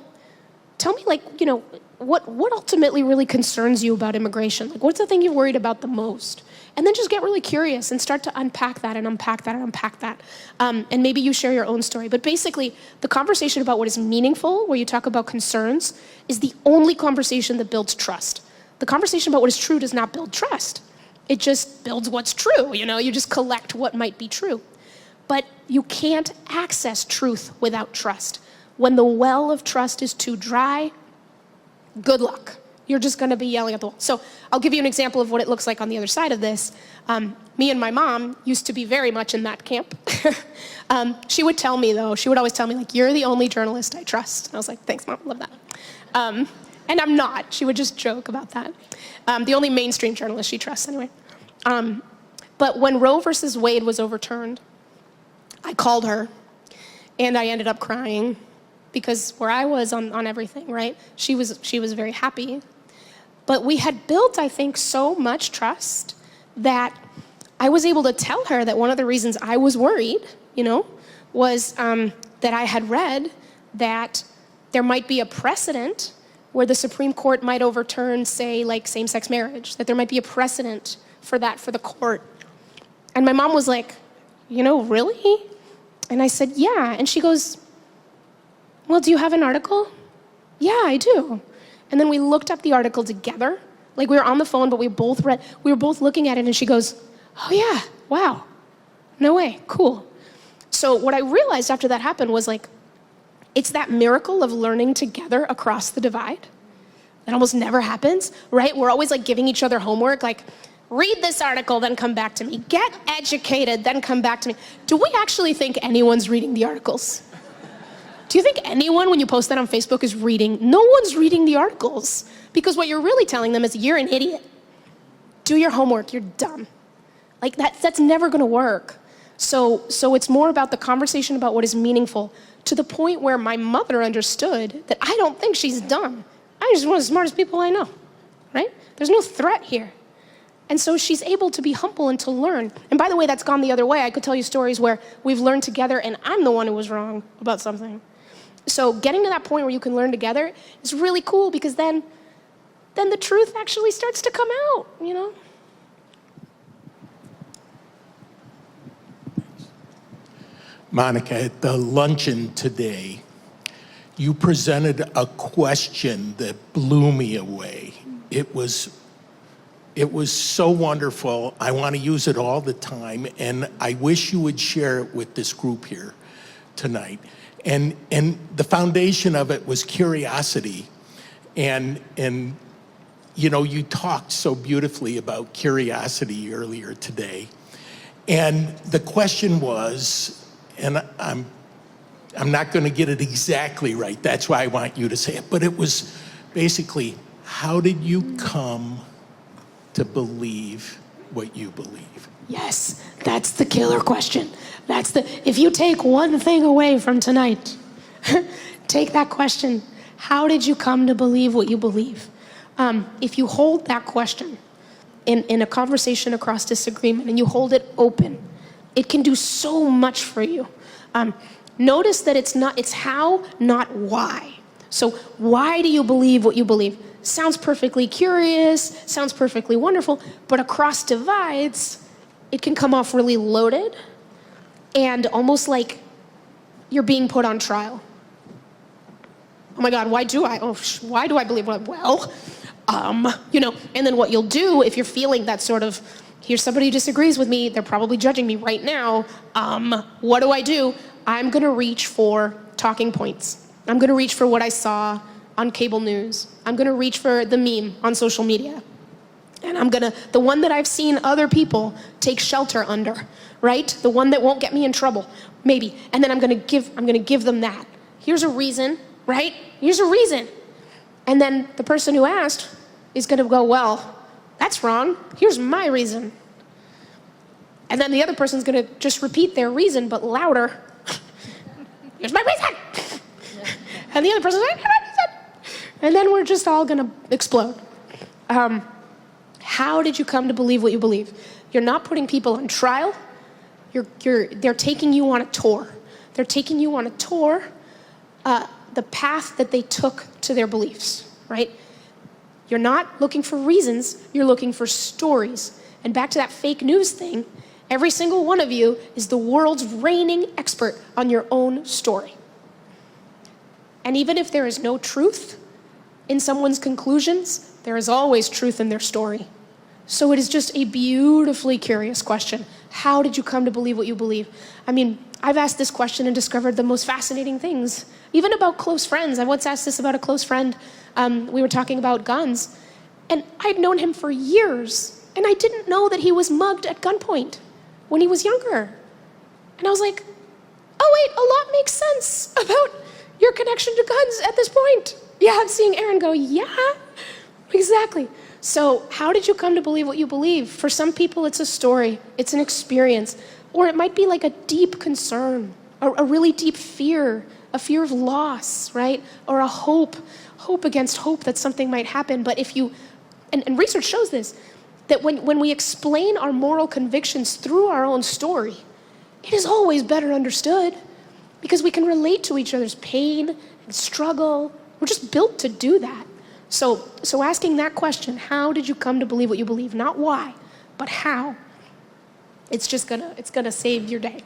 tell me, like, you know, what ultimately really concerns you about immigration? Like, what's the thing you're worried about the most? And then just get really curious and start to unpack that and unpack that and unpack that. And maybe you share your own story. But basically, the conversation about what is meaningful, where you talk about concerns, is the only conversation that builds trust. The conversation about what is true does not build trust. It just builds what's true, you know? You just collect what might be true. But you can't access truth without trust. When the well of trust is too dry, good luck. You're just gonna be yelling at the wall. So I'll give you an example of what it looks like on the other side of this. Me and my mom used to be very much in that camp. She would tell me though, she would always tell me like, you're the only journalist I trust. And I was like, thanks Mom, love that. And I'm not, she would just joke about that. The only mainstream journalist she trusts anyway. But when Roe versus Wade was overturned, I called her and I ended up crying because where I was on everything, right? She was very happy. But we had built, I think, so much trust that I was able to tell her that one of the reasons I was worried, you know, was that I had read that there might be a precedent where the Supreme Court might overturn, say, like same-sex marriage, that there might be a precedent for that for the court. And my mom was like, you know, really? And I said, yeah. And she goes, well, do you have an article? Yeah, I do. And then we looked up the article together. Like we were on the phone, but we were both looking at it and she goes, oh yeah, wow. No way, cool. So what I realized after that happened was like, it's that miracle of learning together across the divide. That almost never happens, right? We're always like giving each other homework, like, read this article, then come back to me. Get educated, then come back to me. Do we actually think anyone's reading the articles? Do you think anyone, when you post that on Facebook, is reading? No one's reading the articles. Because what you're really telling them is, you're an idiot. Do your homework, you're dumb. Like, that's never gonna work. So it's more about the conversation about what is meaningful, to the point where my mother understood that I don't think she's dumb. I'm just one of the smartest people I know, right? There's no threat here. And so she's able to be humble and to learn. And by the way, that's gone the other way. I could tell you stories where we've learned together and I'm the one who was wrong about something. So getting to that point where you can learn together is really cool, because then the truth actually starts to come out, you know? Monica, at the luncheon today, you presented a question that blew me away. It was so wonderful. I want to use it all the time, and I wish you would share it with this group here tonight. And the foundation of it was curiosity. And you know, you talked so beautifully about curiosity earlier today. And the question was, and I'm not going to get it exactly right. That's why I want you to say it. But it was basically, how did you come to believe what you believe? Yes, that's the killer question. If you take one thing away from tonight, take that question. How did you come to believe what you believe? If you hold that question in a conversation across disagreement and you hold it open, it can do so much for you. Notice that it's how, not why. So why do you believe what you believe? sounds perfectly curious, sounds perfectly wonderful, but across divides, it can come off really loaded and almost like you're being put on trial. Oh my God, why do I believe what? Well, and then what you'll do if you're feeling that sort of, here's somebody who disagrees with me, they're probably judging me right now, what do? I'm gonna reach for talking points. I'm gonna reach for what I saw on cable news. I'm gonna reach for the meme on social media. And the one that I've seen other people take shelter under, right? The one that won't get me in trouble, maybe. And then I'm gonna give them that. Here's a reason, right? Here's a reason. And then the person who asked is gonna go, well, that's wrong. Here's my reason. And then the other person's gonna just repeat their reason, but louder. Here's my reason. And the other person's like, here's my reason. And then we're just all gonna explode. How did you come to believe what you believe? You're not putting people on trial. They're taking you on a tour. They're taking you on a tour, the path that they took to their beliefs, right? You're not looking for reasons, you're looking for stories. And back to that fake news thing, every single one of you is the world's reigning expert on your own story. And even if there is no truth in someone's conclusions, there is always truth in their story. So it is just a beautifully curious question. How did you come to believe what you believe? I mean, I've asked this question and discovered the most fascinating things, even about close friends. I once asked this about a close friend. We were talking about guns, and I'd known him for years, and I didn't know that he was mugged at gunpoint when he was younger. And I was like, oh wait, a lot makes sense about your connection to guns at this point. Yeah, I'm seeing Aaron go, yeah, exactly. So how did you come to believe what you believe? For some people, it's a story, it's an experience, or it might be like a deep concern, a really deep fear, a fear of loss, right? Or a hope against hope that something might happen. But if you, and research shows this, that when we explain our moral convictions through our own story, it is always better understood because we can relate to each other's pain and struggle. We're just built to do that. So asking that question, how did you come to believe what you believe? Not why, but how. It's gonna save your day.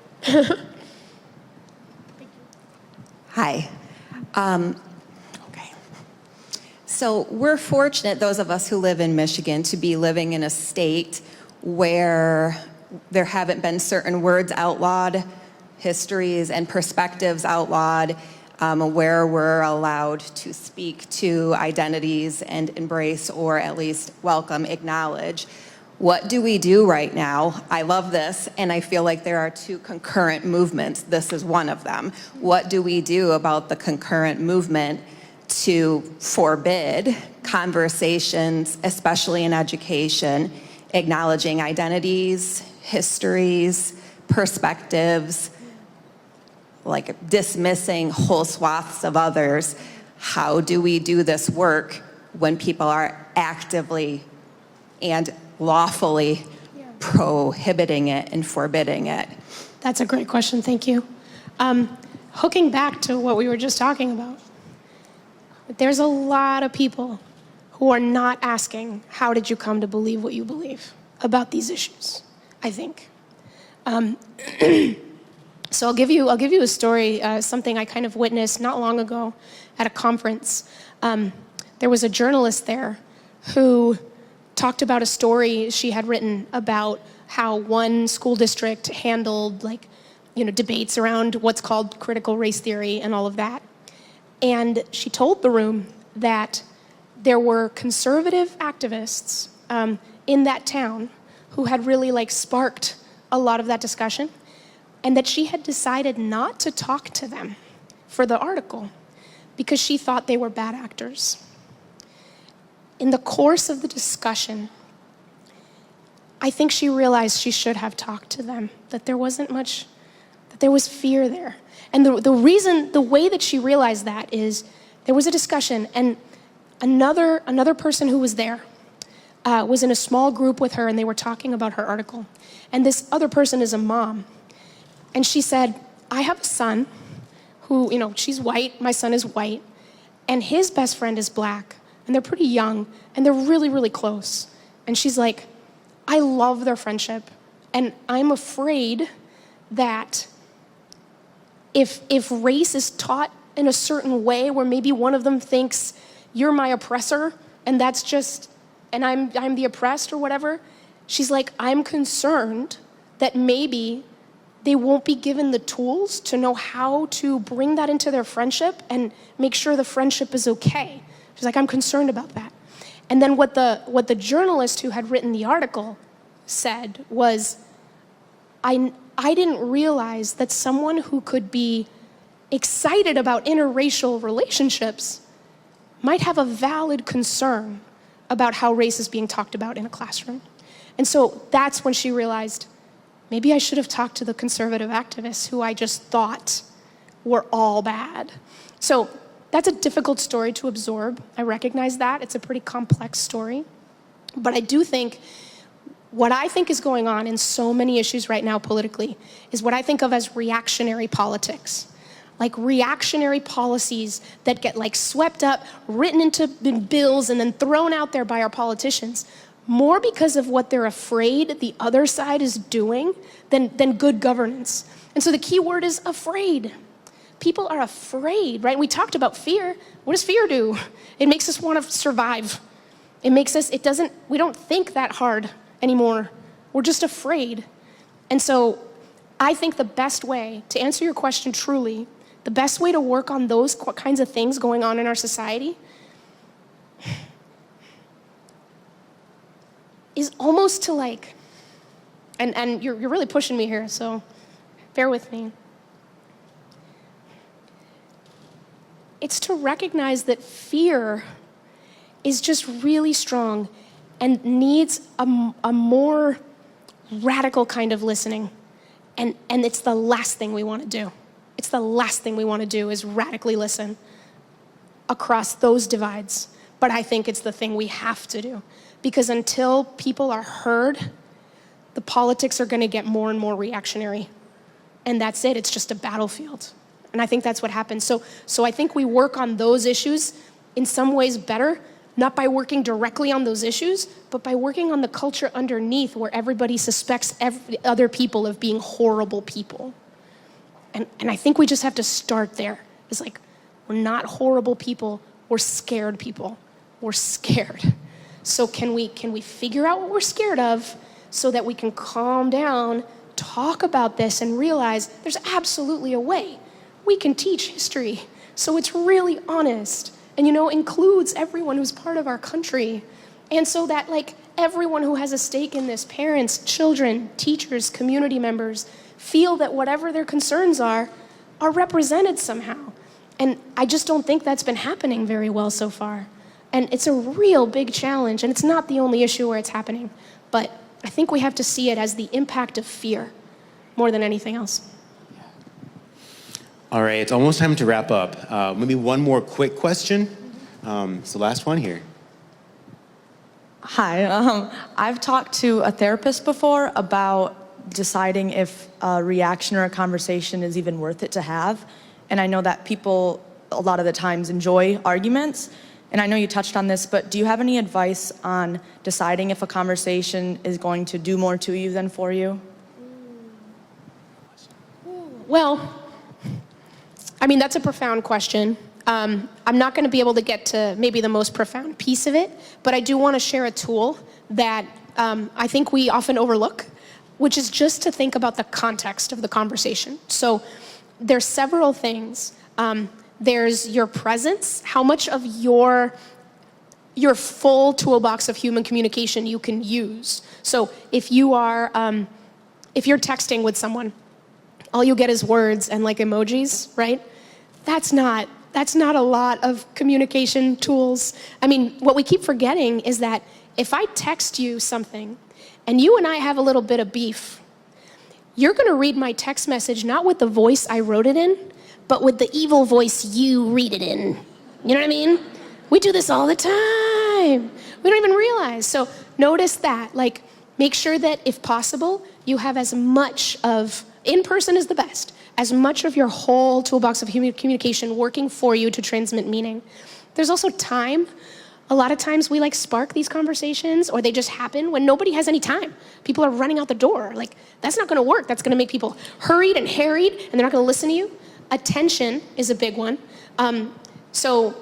Hi. Okay. So we're fortunate, those of us who live in Michigan, to be living in a state where there haven't been certain words outlawed, histories and perspectives outlawed, where we're allowed to speak to identities and embrace, or at least welcome, acknowledge. What do we do right now? I love this, and I feel like there are two concurrent movements. This is one of them. What do we do about the concurrent movement to forbid conversations, especially in education, acknowledging identities, histories, perspectives, like dismissing whole swaths of others? How do we do this work when people are actively and lawfully prohibiting it and forbidding it? That's a great question, thank you. Hooking back to what we were just talking about, there's a lot of people who are not asking, how did you come to believe what you believe about these issues, I think. So I'll give you a story, something I kind of witnessed not long ago at a conference. There was a journalist there who talked about a story she had written about how one school district handled debates around what's called critical race theory and all of that. And she told the room that there were conservative activists in that town who had really sparked a lot of that discussion, and that she had decided not to talk to them for the article because she thought they were bad actors. In the course of the discussion, I think she realized she should have talked to them, that there wasn't much, that there was fear there. And the way that she realized that is there was a discussion, and another person who was there was in a small group with her, and they were talking about her article. And this other person is a mom. And she said, I have a son who, she's white, my son is white, and his best friend is black, and they're pretty young, and they're really, really close. And she's like, I love their friendship, and I'm afraid that if race is taught in a certain way where maybe one of them thinks you're my oppressor and that's just, and I'm the oppressed or whatever, she's like, I'm concerned that maybe they won't be given the tools to know how to bring that into their friendship and make sure the friendship is okay. She's like, I'm concerned about that. And then what the journalist who had written the article said was, I didn't realize that someone who could be excited about interracial relationships might have a valid concern about how race is being talked about in a classroom. And so that's when she realized, maybe I should have talked to the conservative activists who I just thought were all bad. So that's a difficult story to absorb. I recognize that. It's a pretty complex story. But I do think what I think is going on in so many issues right now politically is what I think of as reactionary politics. Like reactionary policies that get like swept up, written into bills, and then thrown out there by our politicians, more because of what they're afraid the other side is doing than good governance. And so the key word is afraid. People are afraid, right? We talked about fear. What does fear do? It makes us want to survive. We don't think that hard anymore. We're just afraid. And so I think the best way, to answer your question truly, the best way to work on those kinds of things going on in our society is almost to like, and you're really pushing me here, so bear with me. It's to recognize that fear is just really strong and needs a more radical kind of listening. And it's the last thing we want to do. It's the last thing we want to do is radically listen across those divides. But I think it's the thing we have to do. Because until people are heard, the politics are going to get more and more reactionary. And that's it. It's just a battlefield. And I think that's what happens. So I think we work on those issues in some ways better, not by working directly on those issues, but by working on the culture underneath where everybody suspects other people of being horrible people. And I think we just have to start there. It's like, we're not horrible people, we're scared people. We're scared. So can we figure out what we're scared of so that we can calm down, talk about this, and realize there's absolutely a way. We can teach history, so it's really honest, and includes everyone who's part of our country. And so that like everyone who has a stake in this, parents, children, teachers, community members, feel that whatever their concerns are represented somehow. And I just don't think that's been happening very well so far. And it's a real big challenge, and it's not the only issue where it's happening. But I think we have to see it as the impact of fear more than anything else. All right, it's almost time to wrap up. Maybe one more quick question. It's the last one here. Hi, I've talked to a therapist before about deciding if a reaction or a conversation is even worth it to have. And I know that people a lot of the times enjoy arguments. And I know you touched on this, but do you have any advice on deciding if a conversation is going to do more to you than for you? Well, I mean, that's a profound question. I'm not going to be able to get to maybe the most profound piece of it, but I do want to share a tool that I think we often overlook, which is just to think about the context of the conversation. So there's several things. There's your presence, how much of your full toolbox of human communication you can use. So if you're texting with someone, all you get is words and like emojis, right? That's not a lot of communication tools. I mean, what we keep forgetting is that if I text you something and you and I have a little bit of beef, you're gonna read my text message not with the voice I wrote it in, but with the evil voice you read it in. You know what I mean? We do this all the time. We don't even realize. So notice that, like, make sure that if possible, you have as much of, in person is the best, as much of your whole toolbox of human communication working for you to transmit meaning. There's also time. A lot of times we like spark these conversations, or they just happen when nobody has any time. People are running out the door. Like, that's not gonna work. That's gonna make people hurried and harried, and they're not gonna listen to you. Attention is a big one. So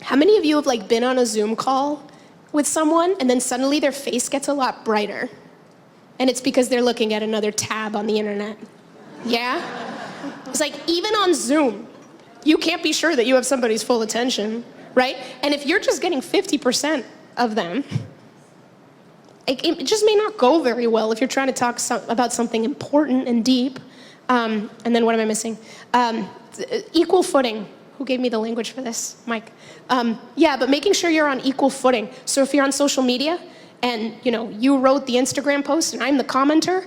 how many of you have like been on a Zoom call with someone and then suddenly their face gets a lot brighter? And it's because they're looking at another tab on the internet. Yeah? It's like, even on Zoom, you can't be sure that you have somebody's full attention, right? And if you're just getting 50% of them, it just may not go very well if you're trying to talk about something important and deep. And then what am I missing? Equal footing. Who gave me the language for this? Mike. Yeah, but making sure you're on equal footing. So if you're on social media and you wrote the Instagram post and I'm the commenter,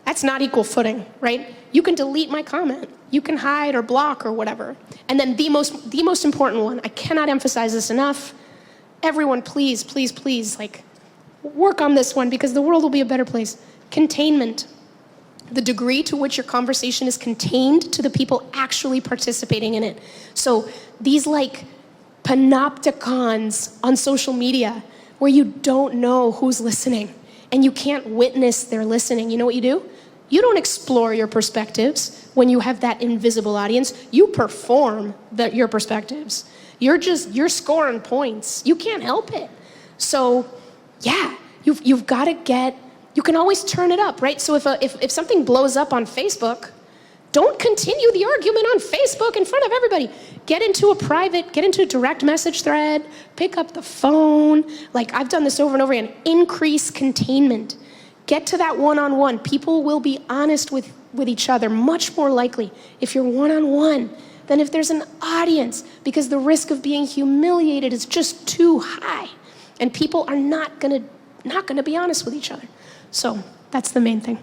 that's not equal footing, right? You can delete my comment. You can hide or block or whatever. And then the most important one, I cannot emphasize this enough. Everyone, please, please, please, like, work on this one because the world will be a better place. Containment. The degree to which your conversation is contained to the people actually participating in it. So these like panopticons on social media where you don't know who's listening and you can't witness their listening. You know what you do? You don't explore your perspectives when you have that invisible audience. You perform your perspectives. You're scoring points. You can't help it. So yeah, you've got to get. You can always turn it up, right? So if something blows up on Facebook, don't continue the argument on Facebook in front of everybody. Get into a direct message thread, pick up the phone. Like, I've done this over and over again. Increase containment. Get to that one-on-one. People will be honest with each other, much more likely if you're one-on-one than if there's an audience, because the risk of being humiliated is just too high. And people are not gonna be honest with each other. So that's the main thing.